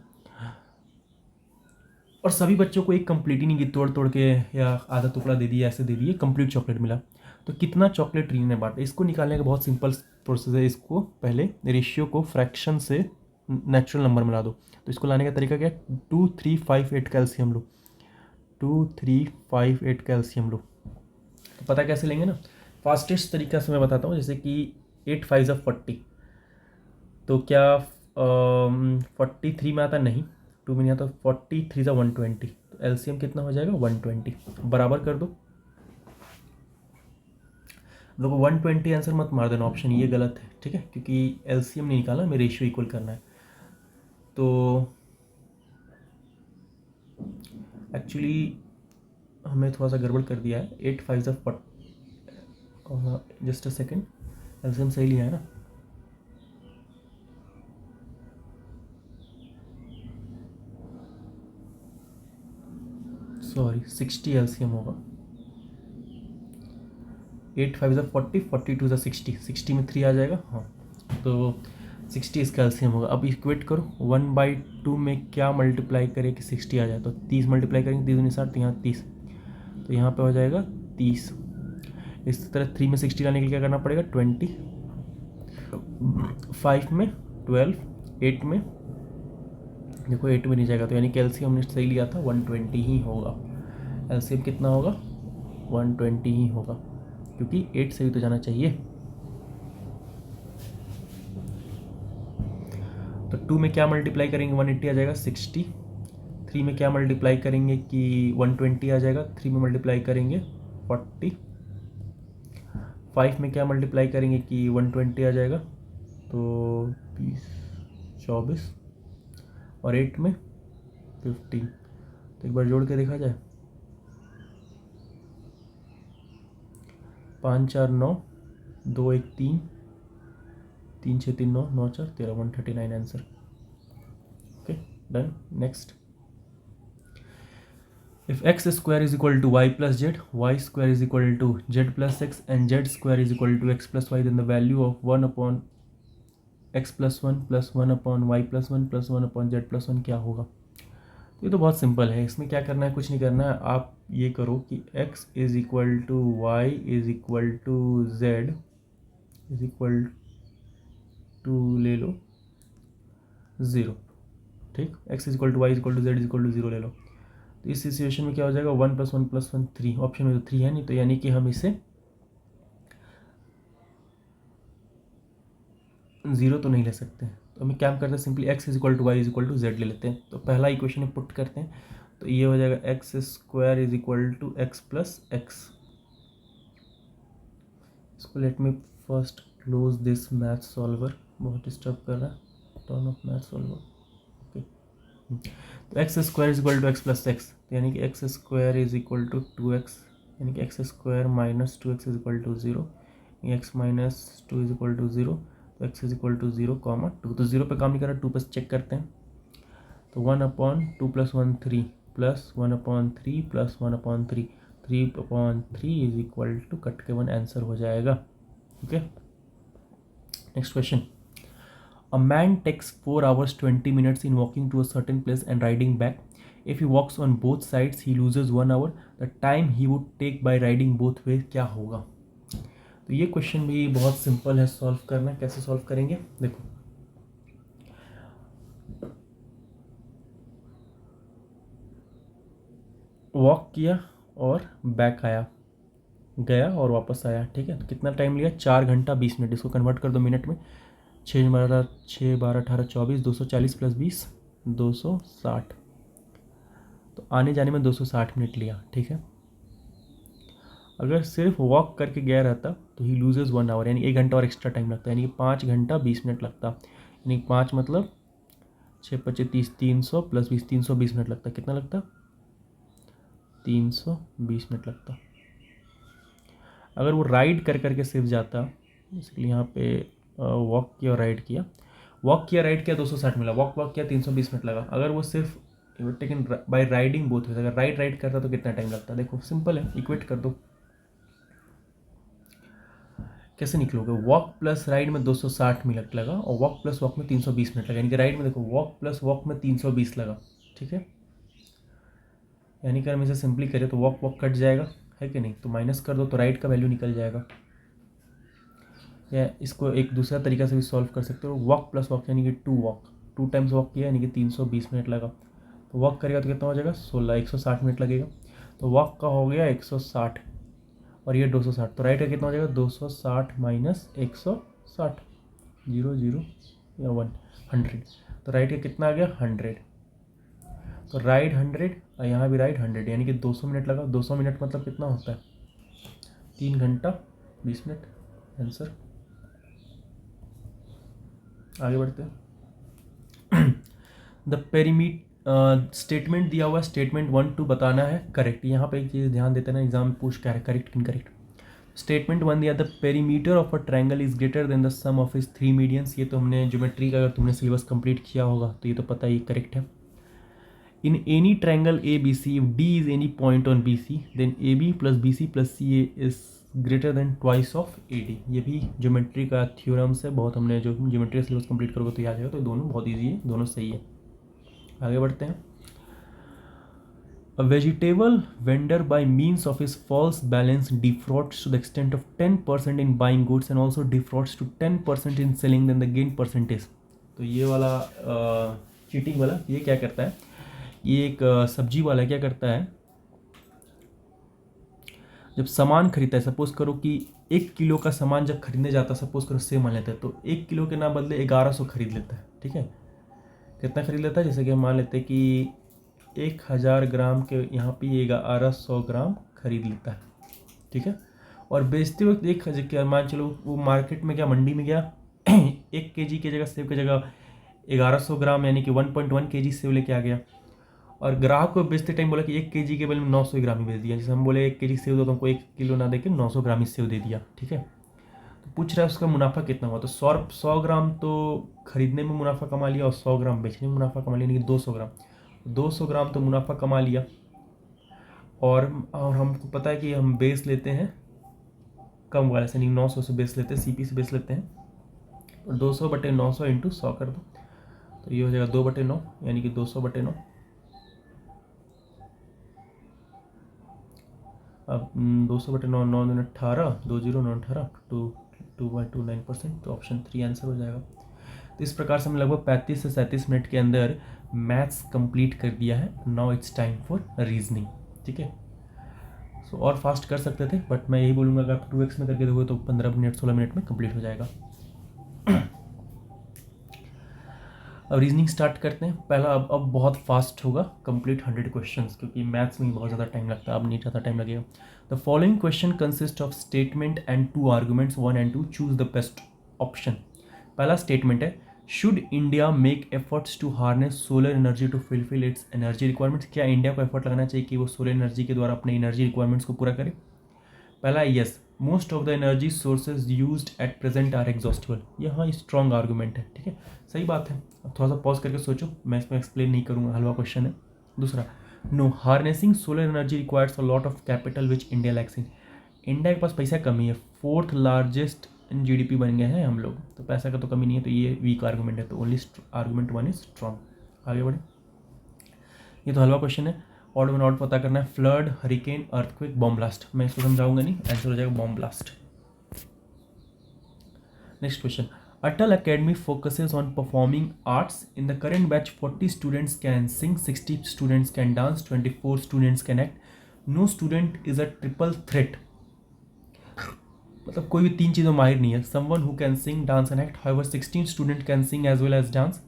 और सभी बच्चों को एक कंप्लीट ही नहीं की, तोड़ तोड़ के या आधा टुकड़ा दे दिया, ऐसे दे दिए, कंप्लीट चॉकलेट मिला। तो कितना चॉकलेट रीना ने बांटा, इसको निकालने का बहुत सिंपल प्रोसेस है। इसको पहले रेशियो को फ्रैक्शन से नेचुरल नंबर में ला दो। तो इसको लाने का तरीका क्या है, 2358 कैल्शियम लो, 2358 कैल्शियम लो। तो पता कैसे लेंगे ना, फास्टेस्ट तरीका से मैं बताता हूँ। जैसे कि 8 5 40, तो क्या 43 में आता, नहीं 2 में नहीं आता, 43 सा 120, तो एलसीएम कितना हो जाएगा 120, बराबर कर दो। देखो 120 आंसर मत मार देना, ऑप्शन ये गलत है, ठीक है, क्योंकि एलसीएम नहीं निकाला, हमें रेशियो इक्वल करना है। तो एक्चुअली हमें थोड़ा सा गड़बड़ कर दिया है। 8 5 सा 40, जस्ट अ सेकेंड, एलसीएम सही लिया है ना, सॉरी 60 एलसीएम होगा। 8 5 सा 40, 42 सा 60, 60 में 3 आ जाएगा, हाँ, तो 60 इसका एलसीएम होगा। अब इक्वेट करो, 1/2 में क्या मल्टीप्लाई करे कि 60 आ जाए, तो 30 मल्टीप्लाई करेंगे, 30 दूनी 60, तो यहाँ 30, तो यहाँ पे हो जाएगा 30। इस तरह 3 में 60 लाने के लिए क्या करना पड़ेगा, 20, 5 में 12, 8 में देखो 8 में नहीं जाएगा, तो यानी कि एलसीएम हमने सही लिया था, 120 ही होगा। एलसीएम कितना होगा, 120 ही होगा, क्योंकि 8 सही तो जाना चाहिए। तो 2 में क्या मल्टीप्लाई करेंगे, 180 आ जाएगा, 60। 3 में क्या मल्टीप्लाई करेंगे कि 120 आ जाएगा, 3 में मल्टीप्लाई करेंगे 40। 5 में क्या मल्टीप्लाई करेंगे कि 120 आ जाएगा, तो 20 24, और 8 में 15। तो एक बार जोड़ के देखा जाए, 5 4 9, 2 1 3, 3 6 3 9, 9 4 13, 139 answer. Okay done. Next, if x square is equal to y plus z, y square is equal to z plus x, and z square is equal to x plus y, then the value of 1 upon x plus 1 plus 1 upon y plus 1 plus 1 upon z plus 1 क्या होगा। तो ये तो बहुत simple है, इसमें क्या करना है, कुछ नहीं करना है। आप ये करो कि x is equal to Y is equal to z is equal to ले लो 0, ठीक, x is equal to Y is equal to z is equal to 0 ले लो। तो इस सिचुएशन में क्या हो जाएगा, 1 + 1 + 1 3, ऑप्शन में तो 3 है नहीं, तो यानी कि हम इसे 0 तो नहीं ले सकते हैं। तो हमें क्या करते हैं, simply x is equal to Y is equal to Z ले लेते हैं। तो पहला इक्वेशन में पुट करते हैं, तो ये हो जाएगा x² is equal to x plus X. इसको let me first close this math solver, बहुत डिस्टर्ब कर रहा है, turn off math solver. Okay, तो x² is equal to x plus X, तो यानी कि x² is equal to 2x, यानी कि x² minus 2x is equal to 0, x minus 2 is equal to 0, तो x इज इक्वल टू 0, 2। तो 0 पे काम नहीं कर रहा, 2 पे चेक करते हैं। तो 1/2 + 1 3 plus 1/3 plus 1/3, 3/3 is equal to cut के 1 आंसर हो जाएगा। Okay, next question, a man takes 4 hours 20 minutes in walking to a certain place and riding back. If he walks on both sides, he loses 1 hour. The time he would take by riding both ways क्या होगा। तो ये question भी बहुत simple है solve करना। कैसे solve करेंगे, देखो, वॉक किया और बैक आया, गया और वापस आया, ठीक है, तो कितना टाइम लिया, 4 घंटा 20 मिनट। इसको कन्वर्ट कर दो मिनट में, 6 12 18 24, 240 + 20 260, तो आने जाने में 260 मिनट लिया, ठीक है। अगर सिर्फ वॉक करके गया रहता तो ही लूजेज 1 आवर, यानी 1 घंटा और एक्स्ट्रा टाइम लगता है, यानी कि 5 घंटा 20 मिनट लगता, यानी 5 मतलब 6 × 25 300 + 20 320 मिनट लगता। कितना लगता, 320 मिनट लगता। अगर वो राइड कर करके सिर्फ जाता, इसलिए यहाँ पे वॉक किया और राइड किया, वॉक किया राइड किया 260 मिला, वॉक किया 320 मिनट लगा। अगर वो सिर्फ टेकन बाय राइडिंग बोथ, अगर राइड करता तो कितना टाइम लगता, देखो सिंपल है, इक्वेट कर दो। कैसे निकलोगे, वॉक प्लस राइड में 260 मिनट लगा और वॉक प्लस वॉक में 320 मिनट लगा, यानी कि राइड में देखो वॉक प्लस वॉक में 320 लगा, ठीक है। यानी कि हम इसे सिंपली करें तो वॉक कट जाएगा, है कि नहीं, तो माइनस कर दो तो राइट का वैल्यू निकल जाएगा। या इसको एक दूसरा तरीका से भी सॉल्व कर सकते हो, वॉक प्लस वॉक यानी कि 2 वॉक, 2 टाइम्स वॉक किया यानी कि 320 मिनट लगा, तो वॉक करेगा तो कितना हो जाएगा 16, 160 मिनट लगेगा। तो वॉक का हो गया 160 और ये 260, तो राइट का कितना हो जाएगा 260 माइनस 160, 0 या 100, तो राइट का कितना आ गया 100, तो राइट 100 और यहाँ भी राइट 100 यानी कि 200 मिनट लगा। 200 मिनट मतलब कितना होता है 3 घंटा 20 मिनट, आंसर। आगे बढ़ते हैं। द पेरीमीट स्टेटमेंट दिया हुआ, स्टेटमेंट 1 2 बताना है करेक्ट। यहाँ पे एक चीज़ ध्यान देते ना, एग्जाम में पूछ क्या है करेक्ट इनकरेक्ट। स्टेटमेंट 1 दिया, the perimeter of a triangle is greater than the sum of is 3 medians. ये तो हमने ज्योमेट्री का, अगर तुमने सिलेबस कंप्लीट किया होगा तो ये तो पता ही करेक्ट है। In any triangle A B C, if D is any point on B C, then A B plus B C plus C A is greater than twice of A D. ये भी geometry का theorems है, बहुत हमने जो geometry syllabus complete करोगे तो याद आएगा। तो दोनों बहुत ईजी है, दोनों सही है। आगे बढ़ते हैं। A vegetable vendor by means of his false balance defrauds to the extent of 10% in buying goods and also defrauds to 10% in selling, then the gain percentage। तो ये वाला चीटिंग वाला ये क्या करता है, ये एक सब्जी वाला क्या करता है, जब सामान खरीदता है, सपोज करो कि 1 किलो का सामान जब खरीदने जाता है, सपोज करो सेब मान लेते हैं, तो 1 किलो के ना बदले 1100 खरीद लेता है। ठीक है, कितना खरीद लेता है, जैसे कि हम मान लेते हैं कि 1000 ग्राम के यहाँ पे 1100 ग्राम खरीद लेता है। ठीक है, और बेचते वक्त एक क्या मान चलो वो मार्केट में, क्या मंडी में गया 1 केजी की जगह सेब की जगह 1100 ग्राम यानी कि 1.1 केजी सेब लेके आ गया, और ग्राहक को बेचते टाइम बोला कि 1 केजी के बदले में 900 ग्राम ही बेच दिया। जैसे हम बोले 1 केजी सेब दो तो हमको 1 किलो ना देके 900 ग्राम ही सेब दे दिया। ठीक है, तो पूछ रहा है उसका मुनाफा कितना हुआ, तो 100 ग्राम तो खरीदने में मुनाफा कमा लिया और 100 ग्राम बेचने में मुनाफा कमा लिया, यानी कि 200 ग्राम तो मुनाफा कमा लिया। और हमको पता है कि हम बेच लेते हैं कम वाले से, नहीं 900 से बेच लेते हैं, सीपी से बेच लेते हैं, और 200/900 इंटू 100 कर दो तो ये हो जाएगा 2/9 यानी कि 200/9। अब 200/9, 9 दूनी 18, 20 9 18, 2.29%, तो ऑप्शन 3 आंसर हो जाएगा। तो इस प्रकार से हमने लगभग 35 से 37 मिनट के अंदर मैथ्स कंप्लीट कर दिया है। Now it's time for reasoning. ठीक है, सो और फास्ट कर सकते थे, बट मैं यही बोलूँगा अगर आप 2x में करके दोगे तो 15 मिनट 16 मिनट में कंप्लीट हो जाएगा। अब रीजनिंग स्टार्ट करते हैं। पहला अब बहुत फास्ट होगा, कंप्लीट 100 क्वेश्चंस, क्योंकि मैथ्स में बहुत ज़्यादा टाइम लगता है, अब नहीं ज़्यादा टाइम लगेगा। The following question consist of statement and 2 arguments 1 and 2, choose the best option. पहला स्टेटमेंट है, should India make efforts to harness solar energy to fulfil its energy requirements. क्या इंडिया को एफर्ट लगाना चाहिए कि वो सोलर एनर्जी के द्वारा अपने एनर्जी रिक्वायरमेंट्स को पूरा करे। पहला है yes, most of the energy sources used at present are exhaustible. यहाँ स्ट्रॉन्ग आर्गूमेंट है। ठीक है, सही बात है। अब थोड़ा सा पॉज करके सोचो, मैं इसमें एक्सप्लेन नहीं करूँगा, हलवा क्वेश्चन है। दूसरा, no, harnessing solar energy requires a lot of capital which India lacks in. India के पास पैसा कमी है, 4th लार्जेस्ट इन जीडीपी बन गए हैं हम लोग, तो पैसा का तो कमी नहीं है, तो ये वीक आर्गूमेंट है, तो ओनली आर्गूमेंट 1 इज स्ट्रॉन्ग। आगे बढ़े, ये तो हलवा क्वेश्चन है। ऑड में नॉट पता करना है, flood, hurricane, earthquake, bomb blast. मैं इसको समझाऊंगा नहीं, आंसर हो जाएगा bomb blast. Next question, Atal academy focuses on performing arts. In the current batch 40 students can sing, 60 students can dance, 24 students can act, no student is a triple threat. मतलब कोई भी 3 चीज़ों माहिर नहीं है। Someone who can sing, dance and act, however 16 student can sing as well as dance,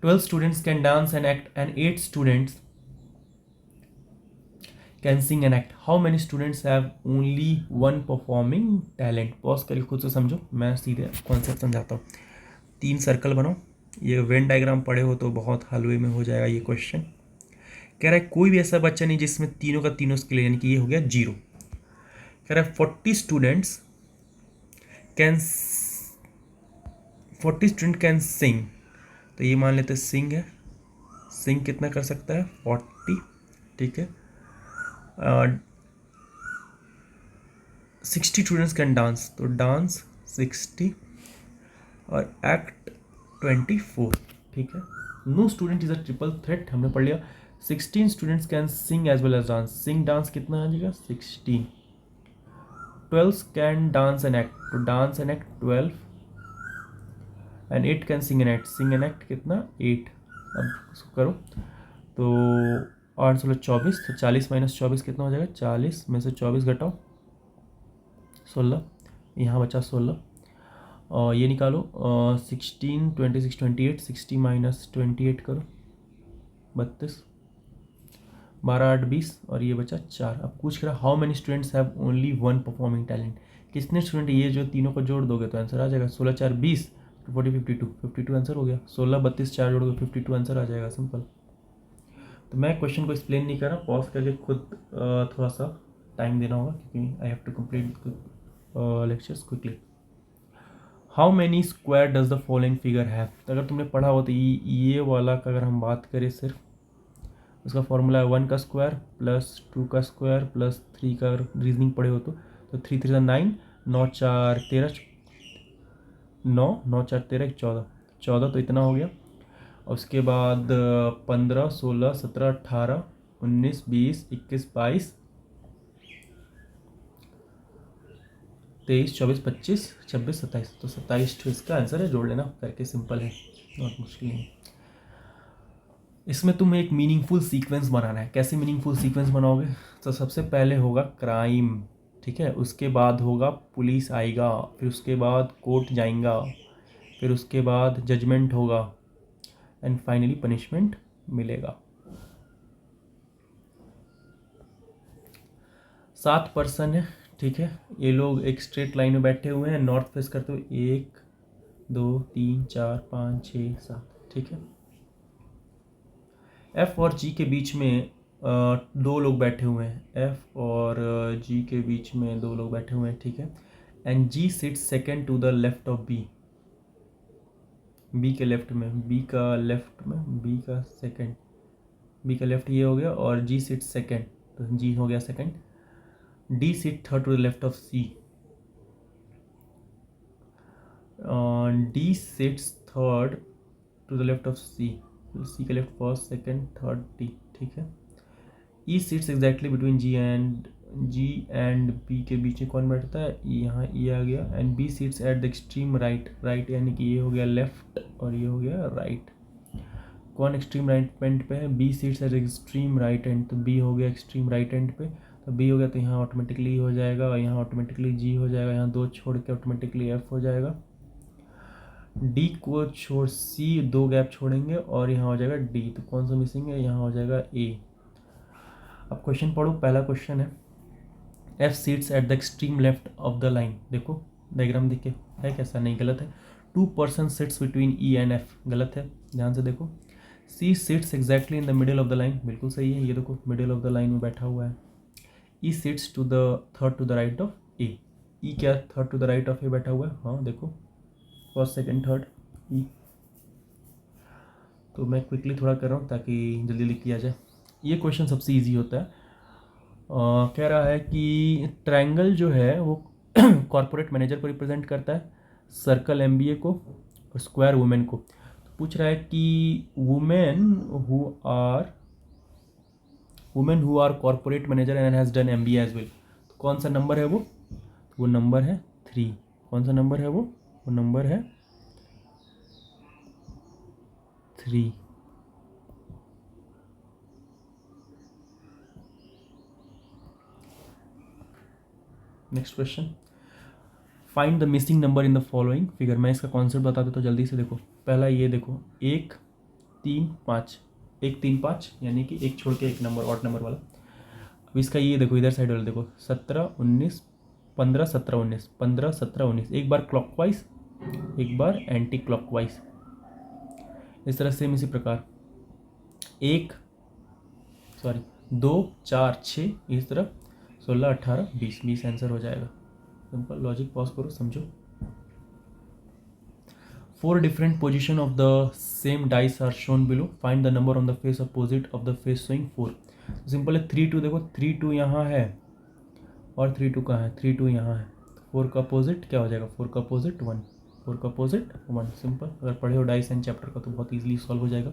12 students can dance and act, and 8 students can sing and act. How many students have only one performing talent? Pause करके खुद से समझो, मैं सीधे concept समझाता हूँ। 3 circle बनाओ, ये वेन डायग्राम पढ़े हो तो बहुत हलवे में हो जाएगा ये क्वेश्चन। कह रहा है कोई भी ऐसा बच्चा नहीं जिसमें तीनों का तीनों स्किल, यानी कि ये हो गया 0। कह रहा है 40 स्टूडेंट कैन सिंग, तो ये मान लेते सिंग है। सिंग कितना कर सकता है 40। ठीक है, 60 स्टूडेंट्स कैन डांस, तो डांस 60 और एक्ट 24। ठीक है, no student is a triple threat, हमने पढ़ लिया। 16 students can sing as well as dance, sing dance कितना आ जाएगा 16, 12 कैन डांस एंड एक्ट, तो dance and act 12, and 8 can sing and act, sing and act कितना 8। अब इसको करो तो 8 16 24, तो 40 माइनस 24 कितना हो जाएगा, 40 में से 24 घटाओ 16, यहाँ बचा 16, और ये निकालो 16 26 28, 60 माइनस 28 करो 32, 12 8 20, और ये बचा 4। अब पूछ रहा how many students have only one performing talent, कितने स्टूडेंट, ये जो तीनों को जोड़ दोगे तो आंसर आ जाएगा 16 4 20, 40 52 आंसर हो गया, 16 32 4 जोड़ दो 52 आंसर आ जाएगा, सिंपल। तो मैं क्वेश्चन को एक्सप्लेन नहीं कर रहा, पॉज करके खुद थोड़ा सा टाइम देना होगा क्योंकि I have to complete lectures quickly. How many square does the following figure have, अगर तुमने पढ़ा हो तो ये वाला का अगर हम बात करें सिर्फ, उसका फॉर्मूला है 1 का स्क्वायर प्लस 2 का स्क्वायर प्लस 3 का, रीजनिंग पढ़े हो तो 3 3 9, 9 4 13, 9 9 4 13 14, 14 तो इतना हो गया। और उसके बाद 15 16 17 18 19 20 21 22 23 24 25 26 27, तो 27 तो इसका आंसर है, जोड़ लेना करके, सिंपल है, बहुत मुश्किल नहीं। इसमें तुम्हें एक मीनिंगफुल सीक्वेंस बनाना है, कैसे मीनिंगफुल सीक्वेंस बनाओगे, तो सबसे पहले होगा क्राइम, ठीक है, उसके बाद होगा पुलिस आएगा, फिर उसके बाद कोर्ट जाएगा, फिर उसके बाद जजमेंट होगा, एंड फाइनली पनिशमेंट मिलेगा। 7 पर्सन है, ठीक है, ये लोग एक स्ट्रेट लाइन में बैठे हुए हैं, नॉर्थ फेस करते हुए, 1 2 3 4 5 6 7, ठीक है। एफ और जी के बीच में दो लोग बैठे हुए हैं, एफ और जी के बीच में दो लोग बैठे हुए हैं, ठीक है, and G sit second to the left of B, B के लेफ्ट में, बी का लेफ्ट में, बी का सेकेंड, बी का लेफ्ट ये हो गया, और जी सिट सेकेंड, तो जी हो गया second, D sit third to the left of C, D sits third to the left of C, C के left first second third D, ठीक है। E sits exactly between G and B के बीच में कौन बैठता है, यहाँ ई आ गया, and B seats at the extreme right, right यानी कि ये हो गया लेफ्ट और ये हो गया राइट, कौन एक्सट्रीम राइट एंड पे है, B seats at extreme right end, तो बी हो गया एक्सट्रीम राइट एंड पे, तो बी हो गया, तो यहाँ ऑटोमेटिकली हो जाएगा, और यहाँ ऑटोमेटिकली जी हो जाएगा, यहाँ 2 छोड़ के ऑटोमेटिकली एफ हो जाएगा, डी को छोड़ सी 2 गैप छोड़ेंगे और यहाँ हो जाएगा डी, तो कौन सा मिसिंग है, यहाँ हो जाएगा ए। अब क्वेश्चन पढ़ो, पहला क्वेश्चन है F sits at the extreme left of the line, देखो डायग्राम दिखे है कैसा, नहीं गलत है, 2 person sits between E and F, गलत है, ध्यान से देखो, C sits exactly in the middle of the line, बिल्कुल सही है, ये देखो मिडिल ऑफ द लाइन में बैठा हुआ है, E sits to the third to the right of A, E क्या third to the right of A बैठा हुआ है, हाँ देखो फर्स्ट सेकेंड थर्ड ई, तो मैं क्विकली थोड़ा कर रहा हूँ ताकि जल्दी लिख लिया जाए। ये क्वेश्चन सबसे इजी होता है, कह रहा है कि ट्रायंगल जो है वो कॉरपोरेट मैनेजर को रिप्रेजेंट करता है, सर्कल एमबीए को, और स्क्वायर वुमेन को। तो पूछ रहा है कि women who are corporate manager and has done MBA as well, तो कौन सा नंबर है वो, तो वो नंबर है 3, कौन सा नंबर है वो नंबर है 3। Next question, find the missing number in the following figure, मैं इसका कॉन्सेप्ट बता देता हूँ जल्दी से, देखो पहला ये देखो 1 3 5, 1 3 5 यानी कि एक छोड़ के एक नंबर ऑड नंबर वाला। अब इसका ये देखो इधर साइड वाला देखो 17 19 15 17 19, 15 17 19, एक बार क्लॉकवाइज एक बार एंटी क्लॉकवाइज, इस तरह सेम इसी प्रकार 2 4 6, इस तरह 16 18 20, 20 आंसर हो जाएगा, सिंपल लॉजिक, पॉज करो समझो। 4 different position of the same dice are shown below, find the number on the face opposite of the face showing 4। Simple है 3 2, देखो 3 2 यहाँ है और 3 2 कहाँ है, 3 2 यहाँ है, 4 का अपोजिट क्या हो जाएगा, 4 का अपोजिट 1, 4 का अपोजिट 1, सिंपल, अगर पढ़े हो डाइस एंड चैप्टर का तो बहुत ईजिली सॉल्व हो जाएगा।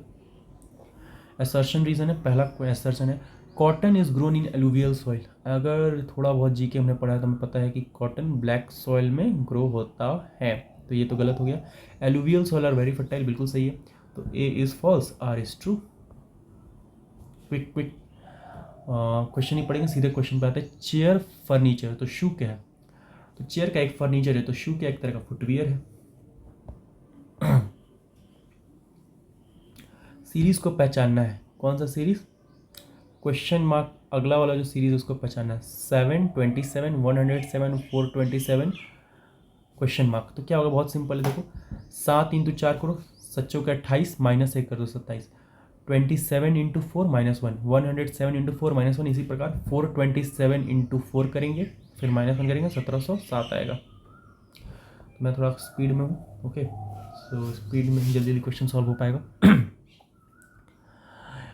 असर्शन रीजन है, पहला असर्शन है cotton is grown in alluvial soil. अगर थोड़ा बहुत जीके हमने पढ़ा है तो हमें पता है कि कॉटन ब्लैक सॉइल में ग्रो होता है, तो ये तो गलत हो गया। Alluvial soil are very fertile, बिल्कुल सही है, तो A is false, R is true. Quick quick question ही पढ़ेंगे, सीधे क्वेश्चन पे आते हैं। चेयर फर्नीचर, तो शू क्या है? तो चेयर का एक फर्नीचर है, तो शू क्या एक तरह का फुटवियर है। सीरीज को पहचानना है, कौन सा सीरीज? क्वेश्चन मार्क अगला वाला जो सीरीज है उसको पहचानना है। 727 107 427 क्वेश्चन मार्क, तो क्या होगा? बहुत सिंपल है, देखो 7 इंटू 4 करो, सच्चों के 28, माइनस 1 कर दो 27, 27 इंटू 4 -1, 107 इंटू 4 -1, इसी प्रकार 427 इंटू 4 करेंगे, फिर -1 करेंगे, 1707 आएगा। तो मैं थोड़ा स्पीड में हूँ, ओके, सो स्पीड में जल्दी जल्दी क्वेश्चन सॉल्व हो पाएगा।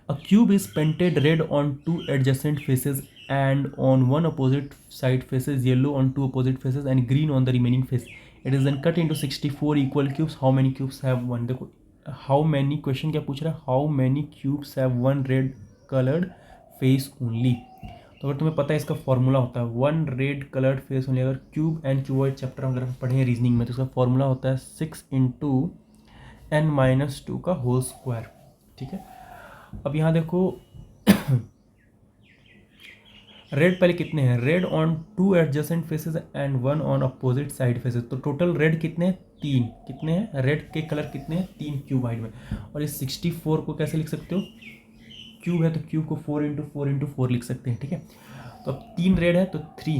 A cube is painted red on two adjacent faces and on one opposite side faces yellow on two opposite faces and green on the remaining face. It is then cut into 64 equal cubes. How many cubes have one? देखो how many question क्या पूछ रहा है? How many cubes have one red colored face only? तो अगर तुम्हें पता है इसका फॉर्मूला होता है one red coloured face only. अगर क्यूब एंड क्यूबॉइड चैप्टर अगर हम पढ़े हैं रीजनिंग में तो इसका फॉर्मूला होता है 6 इंटू n-2 का होल स्क्वायर, ठीक है। अब यहाँ देखो रेड पहले कितने हैं? Red on two adjacent faces and one on opposite side faces, तो टोटल रेड कितने हैं? 3। कितने हैं रेड के कलर? कितने हैं? 3 क्यूबाइड में। और इस 64 को कैसे लिख सकते हो? क्यूब है तो क्यूब को 4 इंटू 4 इंटू 4 लिख सकते हैं, ठीक है। तो अब 3 रेड है तो 3,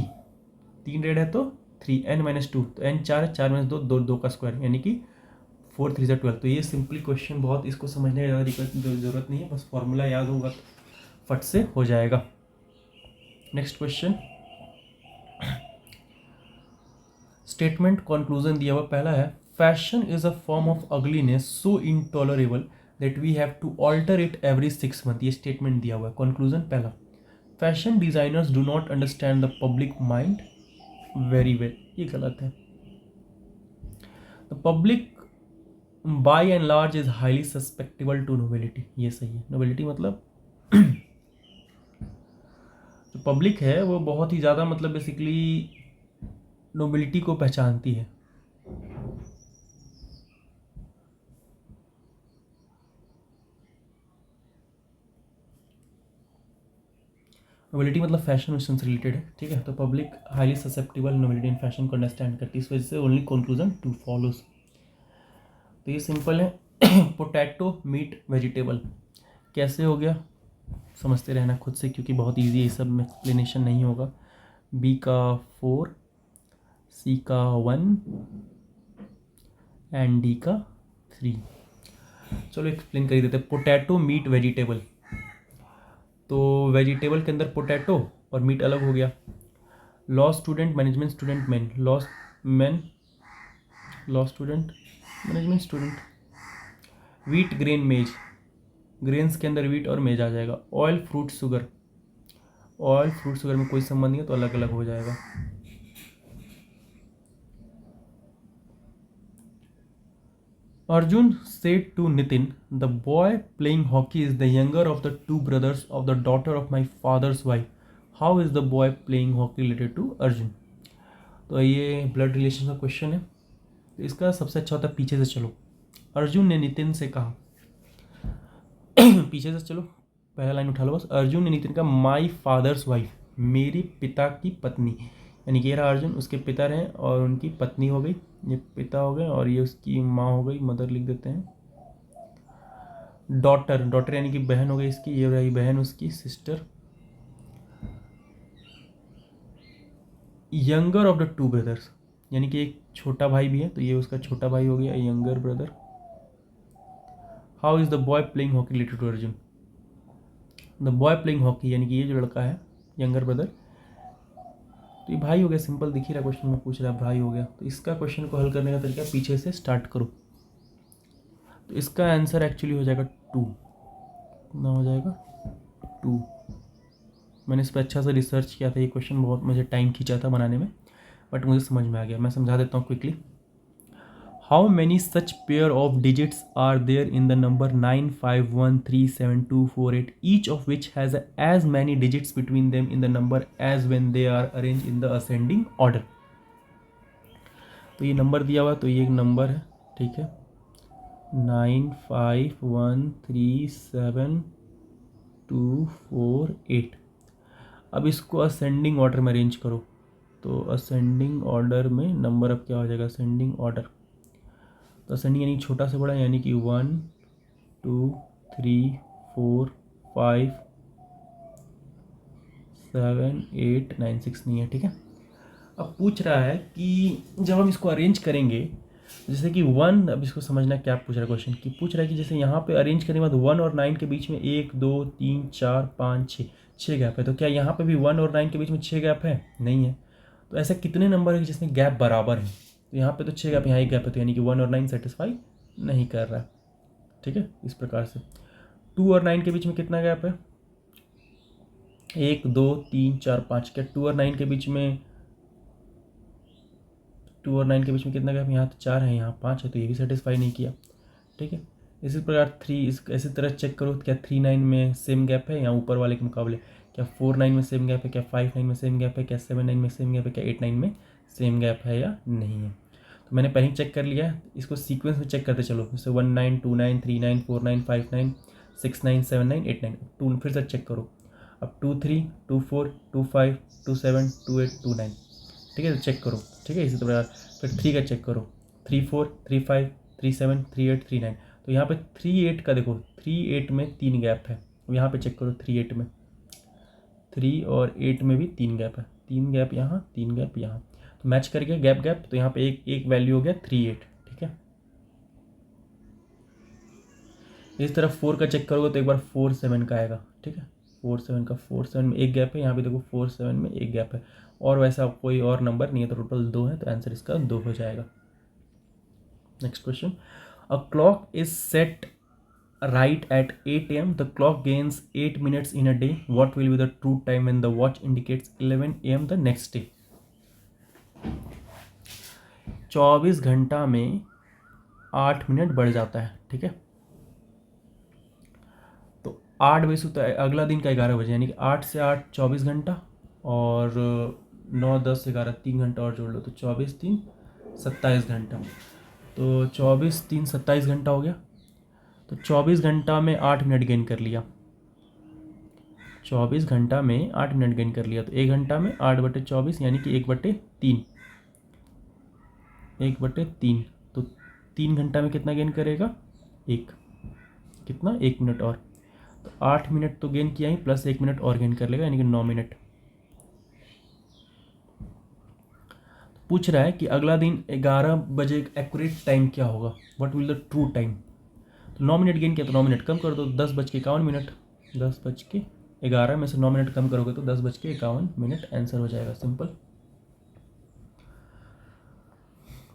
3 रेड है तो 3, n-2, तो n 4 है, 4 - 2 2, 2 का स्क्वायर यानी कि 4 3 12। तो ये सिंपली क्वेश्चन, बहुत इसको समझने की ज़्यादा जरूरत नहीं है, बस फॉर्मूला याद होगा तो फट से हो जाएगा। नेक्स्ट क्वेश्चन, स्टेटमेंट कंक्लूजन दिया हुआ पहला है fashion is a form of ugliness so intolerable that we have to alter it every 6 month. ये स्टेटमेंट दिया हुआ है। कंक्लूजन पहला, fashion designers do not understand the public mind very well, ये गलत है। The public by and large is highly suspectable to nobility, ये सही है। नोबिलिटी मतलब जो पब्लिक है वो बहुत ही ज़्यादा मतलब बेसिकली नोबिलिटी को पहचानती है। नोबिलिटी मतलब फैशन वेशन से रिलेटेड है, ठीक है। तो public highly susceptible nobility in fashion को अंडरस्टैंड करती है, इस वजह से ओनली कंक्लूजन टू फॉलोज। तो ये सिंपल है। पोटैटो मीट वेजिटेबल कैसे हो गया समझते रहना खुद से, क्योंकि बहुत इजी है, ये सब में एक्सप्लेनेशन नहीं होगा। बी का 4, सी का 1 एंड डी का 3। चलो एक्सप्लेन कर ही देते हैं। पोटैटो मीट वेजिटेबल, तो वेजिटेबल के अंदर पोटैटो और मीट अलग हो गया। Law student management student man, law man law student management student. Wheat grain मेज, ग्रेन्स के अंदर वीट और मेज आ जाएगा। Oil fruit sugar, oil fruit sugar में कोई संबंध नहीं है तो अलग अलग हो जाएगा। Arjun said to Nitin, the boy playing hockey is the younger of the two brothers of the daughter of my father's wife. How is the boy playing hockey related to Arjun? तो ये blood relation का question है, तो इसका सबसे अच्छा होता है पीछे से चलो। अर्जुन ने नितिन से कहा, पीछे से चलो, पहला लाइन उठा लो बस। अर्जुन ने नितिन का माई फादर्स वाइफ, मेरी पिता की पत्नी, यानी कि ये रहा अर्जुन, उसके पिता रहे और उनकी पत्नी हो गई, ये पिता हो गए और ये उसकी माँ हो गई, मदर लिख देते हैं। डॉटर, डॉटर यानी कि बहन हो गई इसकी, ये रही बहन उसकी, sister. Younger of the two brothers, यानी कि एक छोटा भाई भी है तो ये उसका छोटा भाई हो गया, younger brother. How is the boy playing hockey related to Arjun? The boy playing hockey यानी कि ये जो लड़का है यंगर ब्रदर, तो ये भाई हो गया, सिंपल दिख ही रहा क्वेश्चन में पूछ रहा है, भाई हो गया। तो इसका क्वेश्चन को हल करने का तरीका पीछे से स्टार्ट करो, तो इसका आंसर एक्चुअली हो जाएगा 2, कितना हो जाएगा 2। मैंने इस पर अच्छा सा रिसर्च किया था, ये क्वेश्चन बहुत मुझे टाइम खींचा था बनाने में, बट मुझे समझ में आ गया। मैं समझा देता हूँ quickly. How many such pair of digits are there in the number 951372448, each of which has as many digits between them in the number as when they are arranged in the ascending order? तो ये number दिया हुआ, तो ये एक number है, ठीक है, 951372448। अब इसको असेंडिंग ऑर्डर में अरेंज करो, तो असेंडिंग ऑर्डर में नंबर अब क्या हो जाएगा, असेंडिंग ऑर्डर, तो असेंडिंग यानी छोटा से बड़ा, यानी कि 1 2 3 4 5 7 8 9 6 नहीं है, ठीक है। अब पूछ रहा है कि जब हम इसको अरेंज करेंगे, जैसे कि 1, अब इसको समझना क्या पूछ रहा है क्वेश्चन, कि पूछ रहा है कि जैसे यहाँ पे अरेंज करने के बाद 1 और 9 के बीच में 1 2 3 4 5 6 गैप है, तो क्या यहाँ पे भी 1 और 9 के बीच में 6 गैप है? नहीं है। तो ऐसे कितने नंबर है जिसमें गैप बराबर है? तो यहाँ पे तो 6 गैप, यहाँ एक गैप है, तो यानी कि 1 और 9 सेटिस्फाई नहीं कर रहा है, ठीक है। इस प्रकार से 2 और 9 के बीच में कितना गैप है? 1 2 3 4 5। क्या 2 और 9 के बीच में, 2 और 9 के बीच में कितना गैप? यहाँ तो 4 है, यहाँ 5 है, तो ये भी सेटिस्फाई नहीं किया, ठीक है। इसी प्रकार 3, इसी तरह चेक करो, क्या 3 9 में सेम गैप है यहाँ ऊपर वाले के मुकाबले? क्या 4 9 में सेम गैप है? क्या 5 9 में सेम गैप है? क्या 7 9 में सेम गैप है? क्या 8 9 में सेम गैप है या नहीं है? तो मैंने पहले ही चेक कर लिया, इसको सीक्वेंस में चेक करते चलो, जैसे 1 9 2 9 3 9 4 9 5 9 6 9 7 9 8 9, 2 फिर से चेक करो, अब 2 3 2 4 2 5 2 7 2 8 2 9, ठीक है, तो चेक करो, ठीक है। इसी प्रकार फिर 3 का चेक करो, 3 4 3 5 3 7 3 8 3 9, तो यहाँ पे 3 8 का देखो, 3 8 में 3 गैप है, अब यहाँ पे चेक करो 3 8 में, 3 और 8 में भी 3 गैप है, 3 गैप यहाँ 3 गैप यहाँ, तो मैच कर गया गैप गैप, तो यहाँ पे एक वैल्यू हो गया 3 8, ठीक है। इस तरफ 4 का चेक करोगे तो एक बार 4 7 का आएगा, ठीक है, 4 7 का, 4 7 में एक गैप है, यहाँ पे देखो 4 7 में एक गैप है, और वैसा कोई और नंबर नहीं है, तो टोटल 2 है, तो आंसर इसका 2 हो जाएगा। Next question, a clock is set right at 8 a.m. The clock gains 8 minutes in a day. What will be the true time when the watch indicates 11 a.m. the next day? 24 घंटा में 8 minute बढ़ जाता है, ठीक है। तो 8 बजे से, तो अगला दिन का 11 बजे, यानी कि 8 से 8 24 घंटा, और 9 10 11 3 घंटा और जोड़ लो, तो 24 3 27 घंटा, तो 24 3 27 घंटा हो गया। तो 24 घंटा में 8 मिनट गेन कर लिया, 24 घंटा में 8 मिनट गेन कर लिया, तो 1 घंटा में 8/24, यानी कि 1/3, 1/3, तो 3 घंटा में कितना गेन करेगा? 1, कितना? 1 मिनट और, तो 8 मिनट तो गेन किया ही, प्लस 1 मिनट और गेन कर लेगा, यानी कि 9 मिनट। पूछ रहा है कि अगला दिन 11 बजे एक्यूरेट टाइम क्या होगा, what will the true time? तो 9 मिनट गेन किया, तो 9 मिनट कम कर दो, 10:51, 10:11 में से 9 मिनट कम करोगे तो 10:51 आंसर हो जाएगा, simple.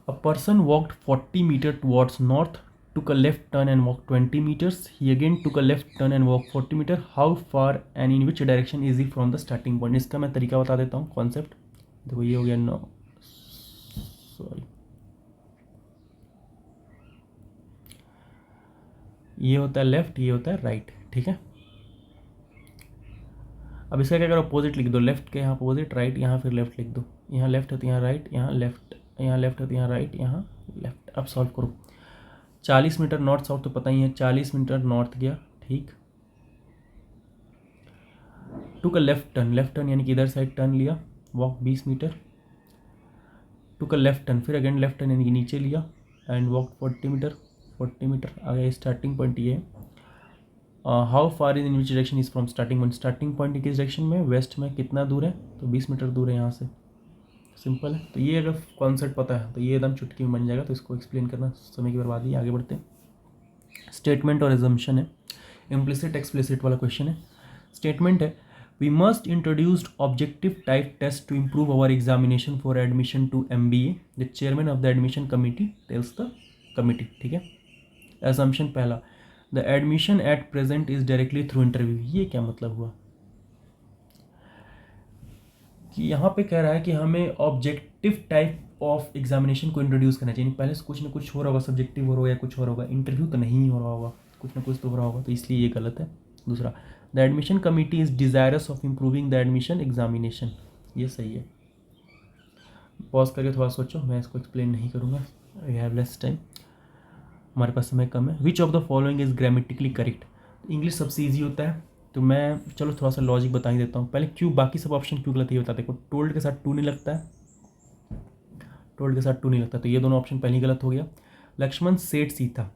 A person walked 40 metre towards north, took a left turn and walked 20 meters. He again took a left turn and walked 40 meter. How far and in which direction is he from the starting point? इसका मैं तरीका बता देता हूँ, concept देखो, ये हो गया, नो सॉरी, ये होता है लेफ्ट, ये होता है राइट, ठीक है। अब इसका क्या करो, अपोजिट लिख दो, लेफ्ट के यहाँ अपोजिट, राइट यहाँ फिर लेफ्ट लिख दो, यहाँ लेफ्ट है तो यहाँ राइट, यहाँ लेफ्ट, यहाँ लेफ्ट है तो यहाँ राइट, यहाँ लेफ्ट। अब सॉल्व करो, 40 मीटर नॉर्थ साउथ तो पता ही है, 40 मीटर नॉर्थ गया, ठीक। टुक अ लेफ्ट टर्न यानी कि इधर साइड टर्न लिया, walk 20 metre, took a left turn, फिर अगेन लेफ्ट टर्न यानी कि नीचे लिया, एंड वॉक 40 मीटर, 40 मीटर आ गया। स्टार्टिंग पॉइंट ये है। How far in which direction is from starting point? Starting point किस डायरेक्शन में? वेस्ट में। कितना दूर है? तो 20 मीटर दूर है यहाँ से, सिंपल है। तो ये अगर कॉन्सेप्ट पता है तो ये एकदम चुटकी में बन जाएगा, तो इसको एक्सप्लेन करना समय की बर्बादी। आगे बढ़ते हैं। स्टेटमेंट और एजम्पशन है, इम्प्लिसिट एक्सप्लिसिट वाला क्वेश्चन है। स्टेटमेंट है, we must introduced objective type test to improve our examination for admission to MBA, the chairman of the admission committee tells the committee, ठीक है। एजम्पशन पहला, the admission at present is directly through interview. ये क्या मतलब हुआ कि यहाँ पे कह रहा है कि हमें ऑब्जेक्टिव टाइप ऑफ एग्जामिनेशन को इंट्रोड्यूस करना चाहिए। पहले से कुछ ना कुछ हो रहा होगा, सब्जेक्टिव हो रहा होगा या कुछ हो रहा होगा, इंटरव्यू तो नहीं हो रहा होगा, कुछ ना कुछ तो हो रहा होगा, तो इसलिए ये गलत है। दूसरा, the admission committee is desirous of improving the admission examination, ये सही है। पॉज करके थोड़ा सोचो, मैं इसको एक्सप्लेन नहीं करूँगा, वी हैव लेस टाइम, हमारे पास समय कम है। Which of the following is grammatically correct, English सबसे ईजी होता है, तो मैं चलो थोड़ा सा लॉजिक बता ही देता हूँ। पहले क्यों, बाकी सब ऑप्शन क्यों गलत है ये बता। देखो टोल्ड के साथ टू नहीं लगता है, टोल्ड के साथ टू नहीं लगता, तो ये दोनों ऑप्शन पहले ही गलत हो गया। लक्ष्मण सेठ सीता,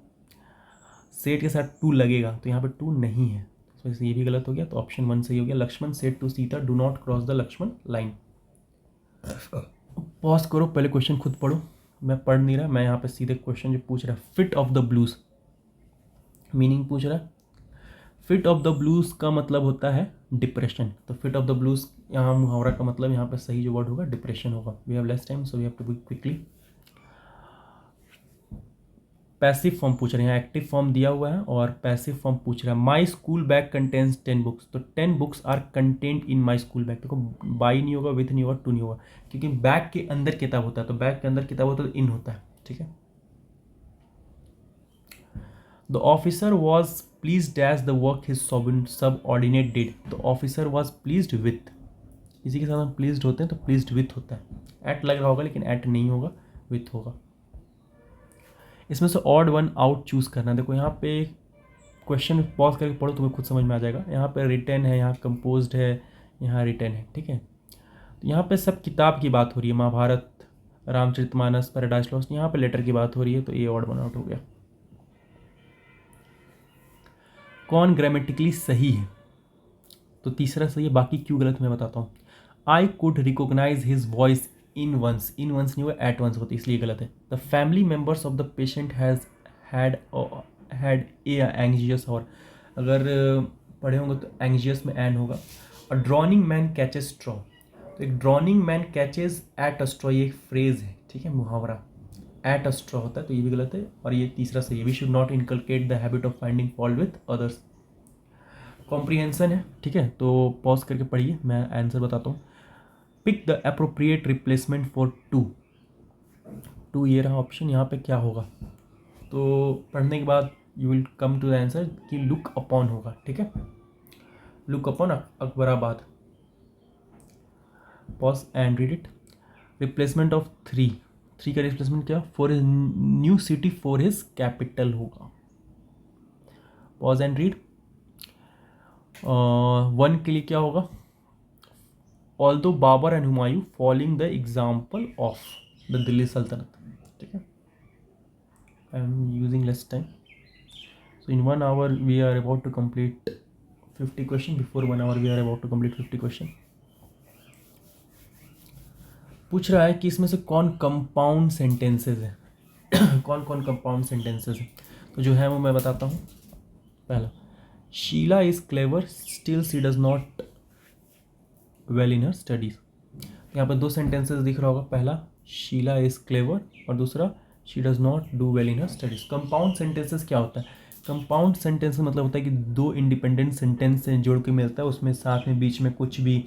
सेठ के साथ टू लगेगा, तो यहाँ पे टू नहीं है, तो इससे ये भी गलत हो गया, तो ऑप्शन 1 सही हो गया। Lakshman said to Sita, do not cross the Lakshman line. Pause करो, पहले क्वेश्चन खुद पढ़ो, मैं पढ़ नहीं रहा, मैं यहाँ पे सीधे क्वेश्चन जो पूछ रहा है, fit of the blues meaning पूछ रहा है। फिट ऑफ द ब्लूज का मतलब होता है डिप्रेशन, तो फिट ऑफ द ब्लूज यहाँ मुहावरा का मतलब यहाँ पे सही जो वर्ड होगा डिप्रेशन होगा। We have less time so we have to be quickly. Passive form पूछ रहे हैं, यहाँ एक्टिव फॉर्म दिया हुआ है और पैसिव फॉर्म पूछ रहा है। My school bag contents 10 books, तो 10 books are content in my school bag. देखो बाई नहीं होगा, विथ नहीं होगा, टू नहीं होगा, क्योंकि बैग के अंदर किताब होता है, तो बैग के अंदर किताब होता है तो इन होता है, ठीक है। The officer was pleased as the work his subordinate did, तो ऑफिसर वॉज प्लीज्ड विथ, इसी के साथ हम प्लीज्ड होते हैं तो प्लीज्ड विथ होता है। एट लग रहा होगा लेकिन एट नहीं होगा, विथ होगा। इसमें से ऑड वन आउट चूज करना। देखो यहाँ पे क्वेश्चन पॉज करके पढ़ो, तुम्हें खुद समझ में आ जाएगा। यहाँ पे रिटन है, यहाँ कंपोज्ड है, यहाँ रिटन है, ठीक है। तो यहाँ पे सब किताब की बात हो रही है, महाभारत, रामचरितमानस, पैराडाइज लॉस्ट, यहाँ पे लेटर की बात हो रही है, तो ये ऑड वन आउट हो गया। कौन ग्रामेटिकली सही है, तो तीसरा सही है, बाकी क्यों गलत मैं बताता हूँ। I could recognise his voice in once नहीं हुआ, एट वंस होती, इसलिए गलत है। The family members of the patient has had a anxious, और अगर पढ़े होंगे तो एंग्जियस में एन होगा। और ड्रॉनिंग मैन कैचेस स्ट्रॉ, तो एक drowning man catches at a straw, ये एक फ्रेज है, ठीक है, मुहावरा, एट अ स्ट्रॉ होता है, तो ये भी गलत है। और ये तीसरा सही है, we should not inculcate the habit of finding fault with others. Comprehension है, ठीक है, तो पॉज करके पढ़िए, मैं आंसर बताता हूँ। Pick the appropriate replacement for two, ये रहा ऑप्शन, यहाँ पे क्या होगा, तो पढ़ने के बाद you will come to the answer कि लुक अपॉन होगा, ठीक है, look upon Akbarabad. Pause and read it. Replacement of three का रिप्लेसमेंट क्या, for his new city for his capital होगा। Pause and read. 1 के लिए क्या होगा, although Babur and Humayun following the example of the Delhi Sultanate, ठीक है। I am using less time, so in 1 hour we are about to complete 50 question, before 1 hour we are about to complete 50 question. पूछ रहा है कि इसमें से कौन कंपाउंड सेंटेंसेज है कौन कौन कंपाउंड सेंटेंसेज है, तो जो है वो मैं बताता हूँ। पहला, Sheela is clever still she does not well in her studies, यहाँ पर 2 सेंटेंसेस दिख रहा होगा, पहला शीला इज क्लेवर और दूसरा she does not do well in her studies. Compound sentences क्या होता है, कंपाउंड सेंटेंस मतलब होता है कि 2 इंडिपेंडेंट सेंटेंस से जोड़ के मिलता है, उसमें साथ में बीच में कुछ भी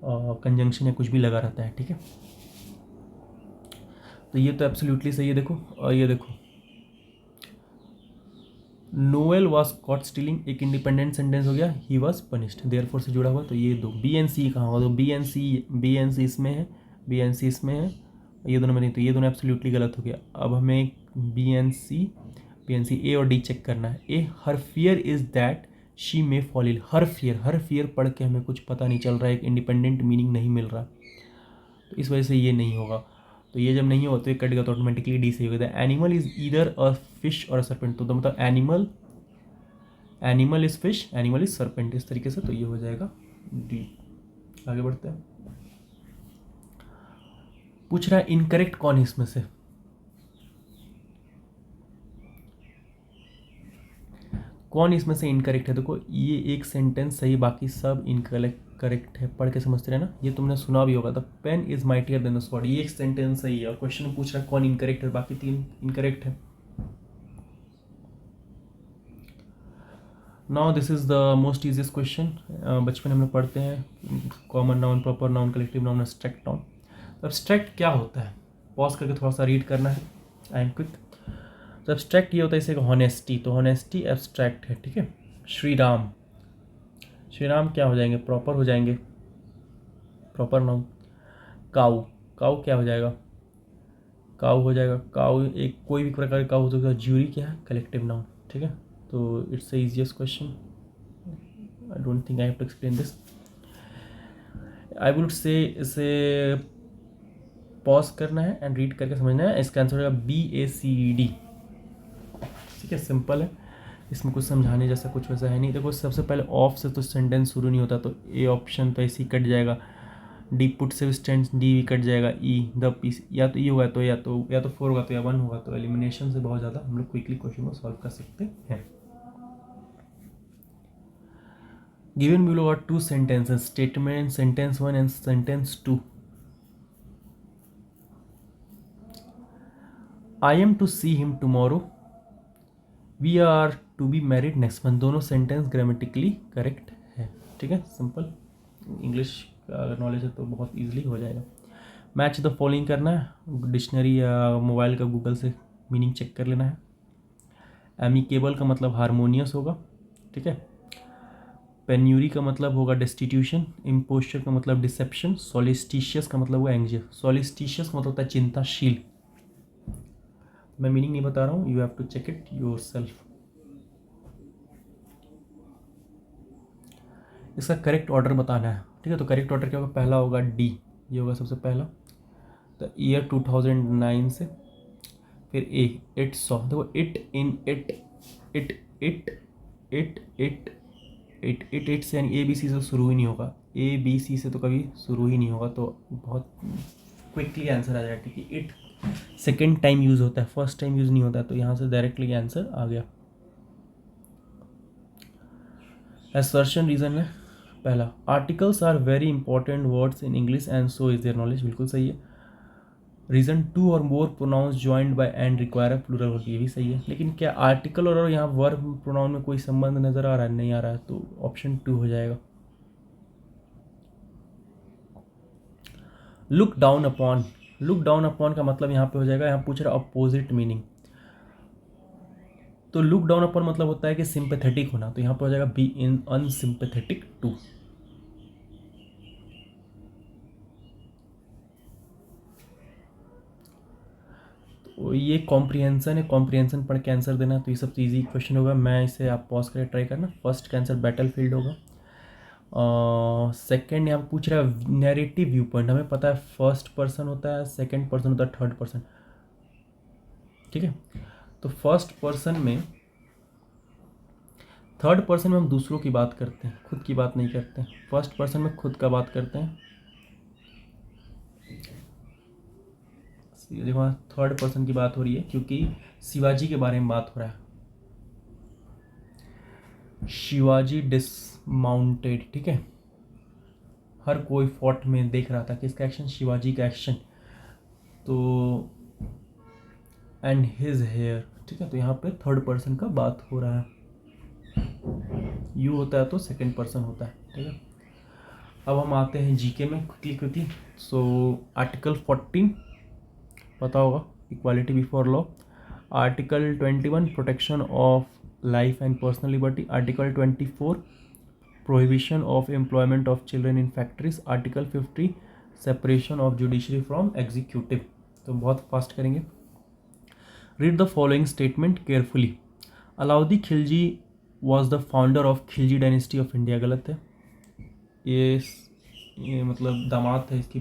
कंजंक्शन या कुछ भी लगा रहता है, ठीक है। तो ये तो एब्सोल्युटली सही है। देखो, और ये देखो, नोएल वॉज कॉट स्टीलिंग, एक इंडिपेंडेंट सेंटेंस हो गया, ही वॉज पनिश्ड, देयरफॉर से जुड़ा हुआ, तो ये 2। बी एन सी कहाँ होगा, तो बी एन सी इसमें है, बी एन सी इसमें है, ये दोनों में नहीं, तो ये दोनों एब्सोल्युटली गलत हो गया। अब हमें बी एन सी ए और डी चेक करना है। A, her fear is that she may fall ill, her fear पढ़ के हमें कुछ पता नहीं चल रहा है, एक इंडिपेंडेंट मीनिंग नहीं मिल रहा, तो इस वजह से ये नहीं होगा। तो ये जब नहीं हो तो ये कट गया, तो ऑटोमेटिकली डी सही होगा। The animal is either a fish or a serpent, तो मतलब animal is fish, animal is serpent, इस तरीके से, तो ये हो जाएगा डी। आगे बढ़ते हैं। पूछ रहा है इनकरेक्ट कौन है इसमें से, कौन इसमें से इनकरेक्ट है। देखो ये एक सेंटेंस सही, बाकी सब इनकरेक्ट है, पढ़ के समझते रहे ना, ये तुमने सुना भी होगा, the pen is mightier than the sword, ये एक सेंटेंस सही है और क्वेश्चन पूछ रहा है कौन इनकरेक्ट है, बाकी 3 इनकरेक्ट है। Now this is the most easiest question, बचपन में हम लोग पढ़ते हैं, common noun, proper noun, collective noun, abstract noun. Abstract क्या होता है, पॉज करके थोड़ा सा रीड करना है, आई एम क्विक। तो एब्स्ट्रैक्ट ये होता है इसे हॉनेस्टी, तो हॉनेस्टी एब्स्ट्रैक्ट है, ठीक है। श्री राम, श्री राम क्या हो जाएंगे, प्रॉपर हो जाएंगे, प्रॉपर नाउन। काऊ, काऊ क्या हो जाएगा, काऊ हो जाएगा, काऊ एक कोई भी प्रकार का काऊ हो सकता है। ज्यूरी क्या है, कलेक्टिव नाउन, ठीक है। तो it's the easiest question, I don't think I have to explain this. I would say इसे पॉज करना है एंड रीड करके समझना है। इसका आंसर होगा BACD, ठीक है, सिंपल है, इसमें कुछ समझाने जैसा कुछ वैसा है नहीं। देखो सबसे पहले ऑफ से तो सेंटेंस शुरू नहीं होता, तो ए ऑप्शन तो ऐसे ही कट जाएगा। डी पुट से भी स्टेंस डी भी कट जाएगा। ई द पीस या तो ई होगा तो या तो 4 होगा तो या 1 होगा। तो एलिमिनेशन से बहुत ज़्यादा हम लोग क्विकली क्वेश्चन को सॉल्व कर सकते हैं। Given below are 2 sentences, statement sentence 1 and sentence 2। I am to see him tomorrow, we are to be married next month. दोनों सेंटेंस ग्रामेटिकली करेक्ट है, ठीक है, सिंपल। इंग्लिश का अगर नॉलेज है तो बहुत ईजिली हो जाएगा। मैच द फॉलोइंग करना है, डिक्शनरी या मोबाइल का गूगल से मीनिंग चेक कर लेना है। एमिकेबल का मतलब हारमोनियस होगा, ठीक है। पेन्यूरी का मतलब होगा डेस्टिट्यूशन। इम्पोस्चर का मतलब डिसेप्शन। सोलिस्टिशियस का मतलब होगा एंग्जियस। सोलिस्टिशियस का मतलब होता है चिंताशील। मैं मीनिंग नहीं बता रहा हूँ, you have to check it yourself. इसका करेक्ट ऑर्डर बताना है, ठीक है। तो करेक्ट ऑर्डर क्या होगा, पहला होगा डी, ये होगा सबसे पहला। तो ईयर 2009 से, फिर ए इट सॉ, देखो it in it it it it it it it it से यानी ABC से शुरू ही नहीं होगा, ABC से तो कभी शुरू ही नहीं होगा। तो बहुत क्विकली आंसर आ जाएगा, क्योंकि इट सेकेंड टाइम यूज़ होता है, फर्स्ट टाइम यूज़ नहीं होता है। तो यहाँ से डायरेक्टली आंसर आ गया। असर्शन रीज़न है पहला, articles are very important words in English and so is there knowledge, बिल्कुल सही है। रीज़न 2 और more pronouns joined by and require a plural verb, ये भी सही है। लेकिन क्या आर्टिकल और यहाँ वर्ब प्रोनाउन में कोई संबंध नज़र आ रहा है, नहीं आ रहा है, तो ऑप्शन 2 हो जाएगा। Look down upon, look down upon का मतलब यहाँ पे हो जाएगा, यहाँ पूछ रहा अपोजिट मीनिंग। तो लुक डाउन अपॉन मतलब होता है कि सिंपैथेटिक होना, तो यहाँ पे हो जाएगा बी इन अनसिंपैथेटिक टू। तो ये कॉम्प्रिहेंसन है, कॉम्प्रिहेंसन पढ़ के आंसर देना, तो ये सबसे इजी क्वेश्चन होगा। मैं इसे आप पॉज करके ट्राई करना। फर्स्ट का आंसर बैटल फील्ड होगा। सेकेंड यहाँ पूछ रहा है नैरेटिव व्यू पॉइंट, हमें पता है फर्स्ट पर्सन होता है, सेकेंड पर्सन होता है, थर्ड पर्सन, ठीक है। तो फर्स्ट पर्सन में, थर्ड पर्सन में हम दूसरों की बात करते हैं, खुद की बात नहीं करते हैं। फर्स्ट पर्सन में खुद का बात करते हैं। देखो थर्ड पर्सन की बात हो रही है, क्योंकि शिवाजी के बारे में बात हो रहा है। शिवाजी डिसमाउंटेड, ठीक है। हर कोई फोर्ट में देख रहा था, किसका एक्शन, शिवाजी का एक्शन। तो एंड हिज हेयर, ठीक है। तो यहाँ पे थर्ड पर्सन का बात हो रहा है। यू होता है तो सेकंड पर्सन होता है, ठीक है। अब हम आते हैं जीके में क्विकली। सो आर्टिकल 14 पता होगा, equality before law. Article 21 protection of life and personal liberty. Article 24 prohibition of employment of children in factories. Article 50 separation of judiciary from executive. तो बहुत फास्ट करेंगे। Read the following statement carefully. Alauddin Khilji was the founder of Khilji dynasty of India, गलत है। ये मतलब दामाद था इसकी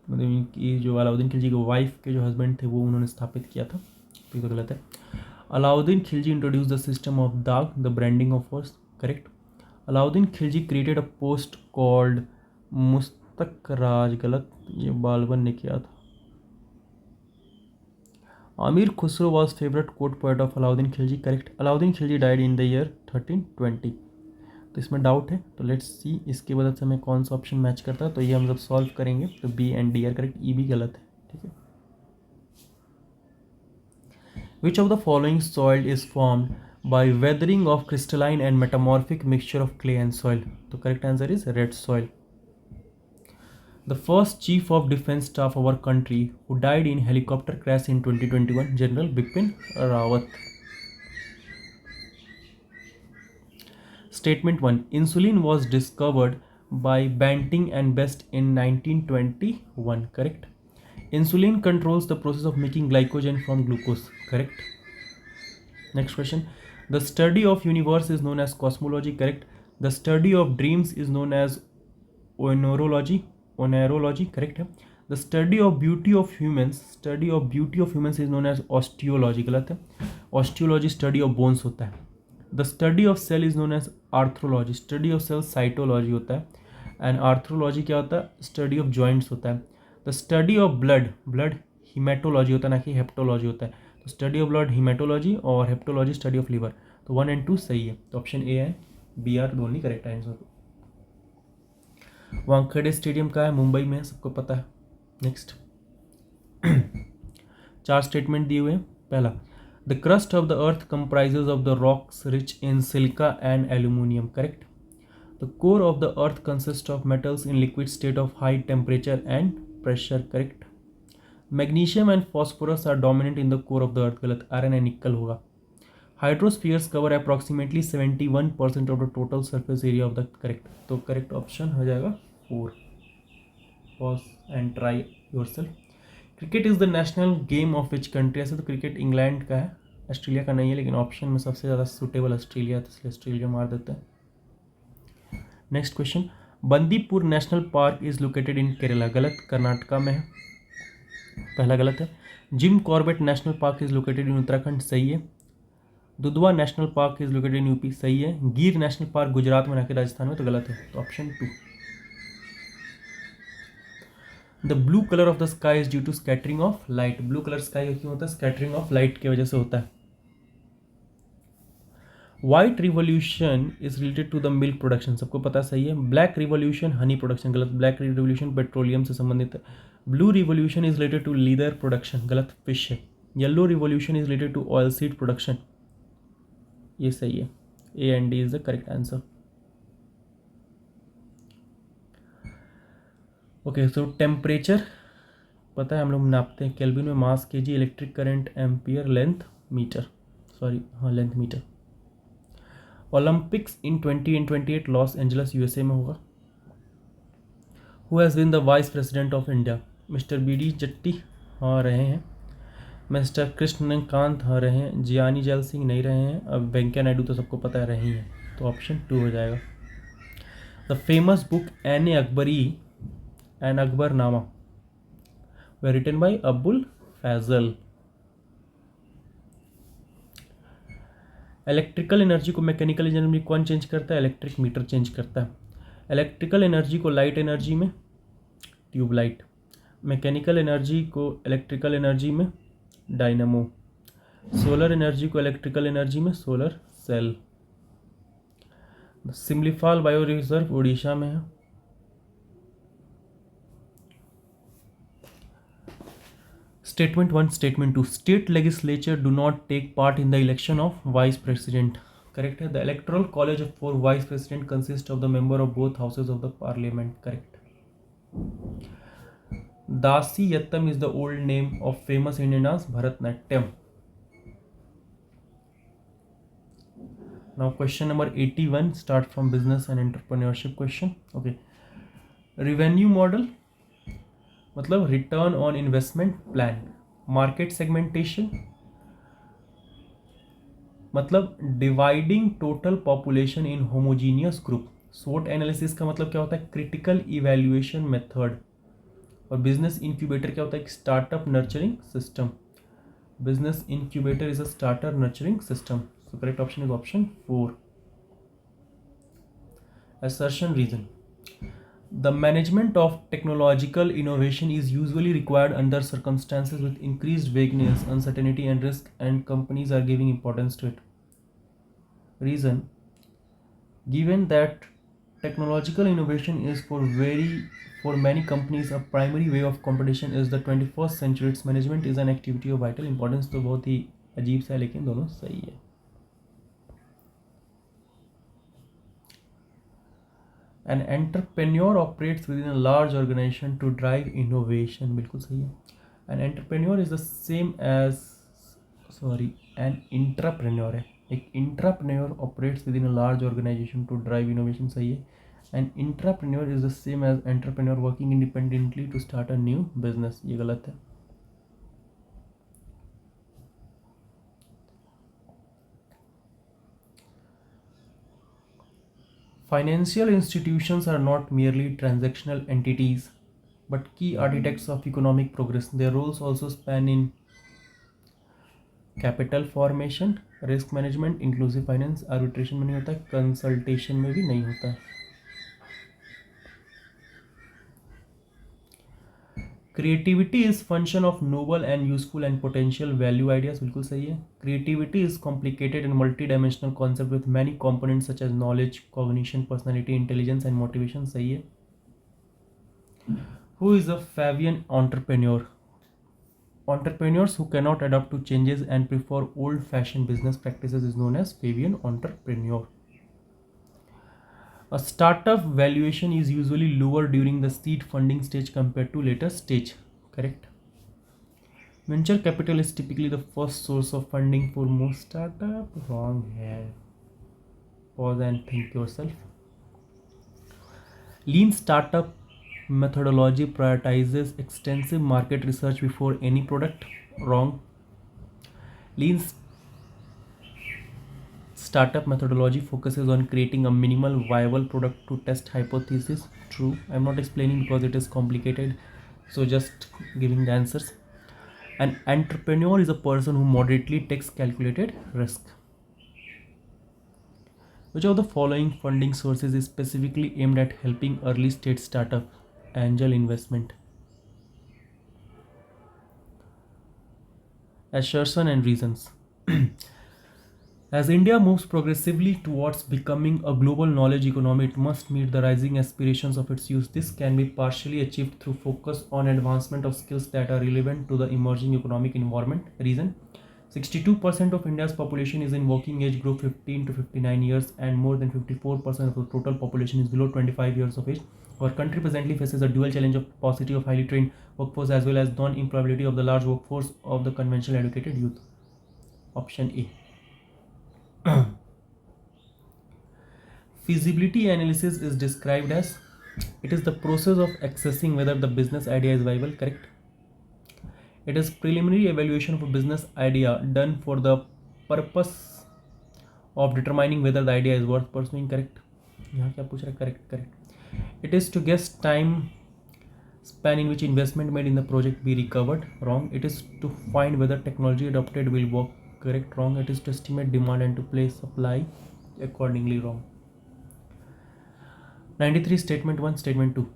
मतलब इनकी जो अलाउद्दीन खिलजी के वाइफ के जो हस्बैंड थे वो उन्होंने स्थापित किया था, तो ये तो गलत है। Alauddin Khilji introduce the system of dagh, the branding of horses, correct. Alauddin Khilji created a post called Mustakhraj, गलत, ये बालबन ने किया था। Amir Khusro was favourite court poet of Alauddin Khilji, correct. Alauddin Khilji died in the year 1320। तो इसमें डाउट है, तो लेट्स सी इसकी वजह से हमें कौन सा ऑप्शन मैच करता है। तो ये हम जब सॉल्व करेंगे तो B and D are correct, E भी गलत है, ठीक है। Which of the following soil is formed by weathering of crystalline and metamorphic mixture of clay and soil. तो correct answer is red soil. The first chief of defense staff of our country who died in helicopter crash in 2021, General Bipin Rawat. Statement 1. Insulin was discovered by Banting and Best in 1921. Correct. Insulin controls the process of making glycogen from glucose. Correct. Next question. The study of universe is known as cosmology. Correct. The study of dreams is known as oneirology. Correct है. The study of beauty of humans is known as osteology. गलत है. Osteology study of bones होता है. The study of cell is known as arthrology. Study of cell cytology होता है. And arthrology क्या होता है? Study of joints होता है. The study of blood hematology होता है, ना कि hepatology होता है. तो स्टडी ऑफ ब्लड हीमेटोलॉजी और हेप्टोलॉजी स्टडी ऑफ लीवर. तो 1 and 2 सही है. तो ऑप्शन ए है, बी आर दोनों करेक्ट आंसर. वानखेड़े स्टेडियम का है, मुंबई में, सबको पता है. नेक्स्ट 4 स्टेटमेंट दिए हुए हैं. पहला, the crust of the earth comprises of the rocks rich in silica and aluminium. Correct. The core of the earth consist of metals in liquid state of high temperature and pressure. Correct. Magnesium and phosphorus are dominant in the core of the earth. गलत. Iron and nickel होगा. Hydrospheres cover approximately 71% of the total surface area of the. Correct. तो correct option हो जाएगा 4. Pause and try yourself. Cricket is the national game of which country. ऐसे तो cricket England का है, Australia का नहीं है, लेकिन ऑप्शन में सबसे ज़्यादा सूटेबल ऑस्ट्रेलिया है, तो इसलिए ऑस्ट्रेलिया मार देते हैं. Next question. Bandipur national park is located in Kerala. गलत. कर्नाटका में है, पहला गलत है. Jim Corbett national park is located in Uttarakhand. सही है. Dudhwa national park is located in UP. सही है. गिर नेशनल पार्क गुजरात में, ना कि राजस्थान में, तो गलत है. तो option 2. The blue colour of the sky is due to scattering of light. Blue colour sky क्यों होता है? स्कैटरिंग ऑफ लाइट की वजह से होता है. White revolution is related to the milk production. सबको पता. सही है. Black revolution honey production. गलत. ब्लैक रिवोल्यूशन पेट्रोलियम से संबंधित है. Blue revolution is related to leather production. गलत. फिश है. Yellow revolution is related to oil seed production. ये सही है. A and D is the correct answer. Okay, so temperature पता है, हम लोग नापते हैं केल्विन में, mass kg, electric current ampere, length metre, sorry हाँ length metre. Olympics in 2028 Los Angeles USA में होगा. Who has been the vice president of India. Mister B D Jatti हाँ रहे हैं. मिस्टर कृष्णकांत हाँ रहे हैं. जियानी जैल सिंह नहीं रहे हैं. अब वेंकैया नायडू तो सबको पता है रही हैं. तो ऑप्शन 2 हो जाएगा. The famous book Ain i Akbari and Akbarnama were written by Abul Faizal. Electrical energy को मैकेनिकल एनर्जी में कौन चेंज करता है? इलेक्ट्रिक मीटर चेंज करता है. इलेक्ट्रिकल एनर्जी को लाइट एनर्जी में ट्यूबलाइट. मैकेनिकल एनर्जी को इलेक्ट्रिकल एनर्जी में डायनामो. सोलर एनर्जी को इलेक्ट्रिकल एनर्जी में solar cell. Similipal bio reserve Orissa में है. Statement 1, Statement 2. State legislature do not take part in the election of vice president. Correct है. The electoral college for vice president consists of the member of both houses of the parliament. Correct. Dasi Yattam is the old name of famous Indian dance Bharatnatyam. Now question number 81 start from business and entrepreneurship question. Okay. Revenue model मतलब return on investment plan. Market segmentation मतलब dividing total population in homogeneous group. SWOT analysis का मतलब क्या होता है? Critical evaluation method. और business incubator क्या होता है? Startup nurturing system. Business incubator is a starter nurturing system. So correct option is option 4. Assertion reason. The management of technological innovation is usually required under circumstances with increased vagueness, uncertainty, and risk, and companies are giving importance to it. Reason. Given that technological innovation is for many companies a primary way of competition is the 21st century, its management is an activity of vital importance. तो बहुत ही अजीब सा है, लेकिन दोनों सही है. An entrepreneur operates within a large organization to drive innovation. बिल्कुल सही है. An entrepreneur is the same as, sorry, an intrapreneur है. एक intrapreneur operates within a large organization to drive innovation. सही है. An intrapreneur is the same as entrepreneur working independently to start a new business. ये गलत है. Financial institutions are not merely transactional entities, but key architects of economic progress. Their roles also span in capital formation, risk management, inclusive finance. Arbitration में नहीं होता है, consultation में भी नहीं होता है. Creativity is function of noble and useful and potential value ideas. बिल्कुल सही है. Creativity is complicated and multidimensional concept with many components such as knowledge, cognition, personality, intelligence and motivation. सही है. Who is a Fabian entrepreneur? Entrepreneurs who cannot adapt to changes and prefer old-fashioned business practices is known as Fabian entrepreneur. A startup valuation is usually lower during the seed funding stage compared to later stage. Correct. Venture capital is typically the first source of funding for most startup. Wrong here. Pause and think yourself. Lean startup methodology prioritizes extensive market research before any product. Wrong. Lean startup methodology focuses on creating a minimal viable product to test hypothesis. True. I'm not explaining because it is complicated, so just giving the answers. An entrepreneur is a person who moderately takes calculated risk. Which of the following funding sources is specifically aimed at helping early stage startup? Angel investment. Assertion and reasons. As India moves progressively towards becoming a global knowledge economy, it must meet the rising aspirations of its youth. This can be partially achieved through focus on advancement of skills that are relevant to the emerging economic environment. Reason: 62% of India's population is in working age group 15 to 59 years, and more than 54% of the total population is below 25 years of age. Our country presently faces a dual challenge of paucity of highly trained workforce as well as non-employability of the large workforce of the conventional educated youth. Option A. Feasibility analysis is described as it is the process of assessing whether the business idea is viable. Correct. It is preliminary evaluation of a business idea done for the purpose of determining whether the idea is worth pursuing. Correct. यहाँ क्या पूछ रहा है? Correct. It is to guess time span in which investment made in the project be recovered. Wrong. It is to find whether technology adopted will work. Correct. Wrong. It is to estimate demand and to place supply accordingly. Wrong. 93. Statement 1. Statement 2.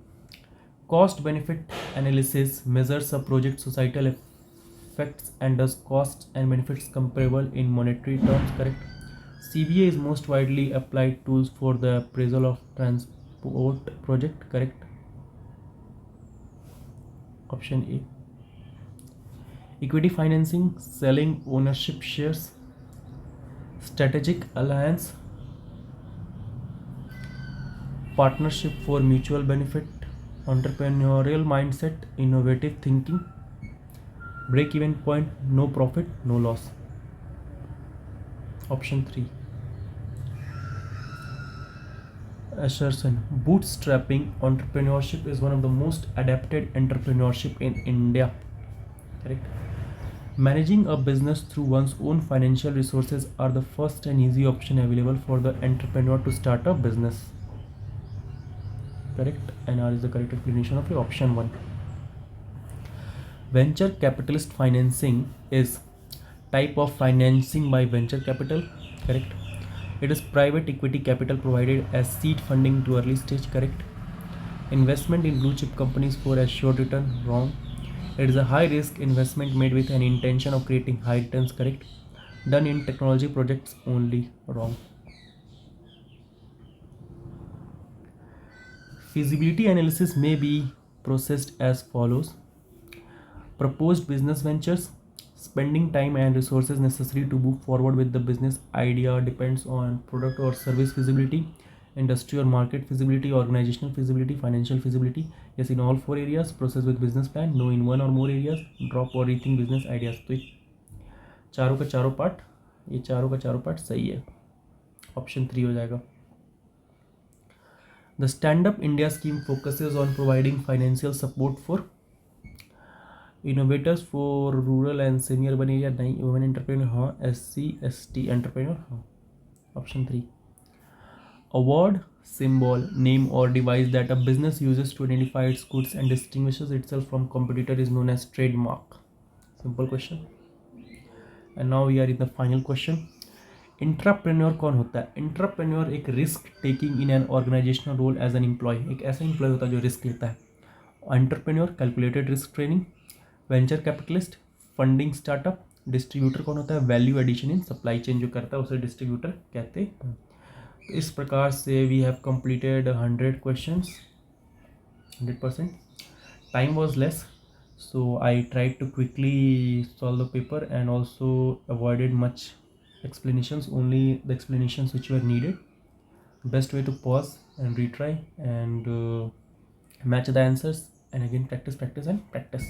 Cost benefit analysis measures a project's societal effects and does costs and benefits comparable in monetary terms. Correct. CBA is most widely applied tools for the appraisal of transport project. Correct. Option A. Equity financing, selling ownership shares, strategic alliance, partnership for mutual benefit, entrepreneurial mindset, innovative thinking, break-even point, no profit, no loss. Option 3. Assertion: bootstrapping entrepreneurship is one of the most adapted entrepreneurship in India. Correct. Managing a business through one's own financial resources are the first and easy option available for the entrepreneur to start a business. Correct. And R is the correct explanation of your option 1. Venture capitalist financing is type of financing by venture capital. Correct. It is private equity capital provided as seed funding to early stage. Correct. Investment in blue chip companies for assured return. Wrong. It is a high risk investment made with an intention of creating high returns. Correct. Done in technology projects only. Wrong. Feasibility analysis may be processed as follows: proposed business ventures, spending time and resources necessary to move forward with the business idea depends on product or service feasibility, industry or market feasibility, organizational feasibility, financial feasibility. Yes in all 4 areas. Process with business plan. No in 1 or more areas. Drop or rethink business ideas. तो चारों का चारों part, ये चारों का चारों part सही है, ऑप्शन 3 हो जाएगा. The Stand Up India scheme focuses on providing financial support for innovators for rural and semi-urban area. नहीं. Women entrepreneur हाँ. SC/ST entrepreneur हाँ. Option 3. Award, symbol, name or device that a business uses to identify its goods and distinguishes itself from competitor is known as trademark. Simple question. And now we are in the final question. Intrapreneur कौन होता है? Intrapreneur एक risk taking in an organisational role as an employee, एक ऐसा employee होता है जो risk लेता है. Entrepreneur calculated risk training. Venture capitalist funding startup. Distributor कौन होता है? Value addition in supply chain जो करता है उसे डिस्ट्रीब्यूटर कहते हैं. तो इस प्रकार से we have completed 100 questions, 100%. Time was less, so I tried to quickly solve the paper and also avoided much explanations, only the explanations which were needed. Best way to pause and retry and match the answers and again practice and practice.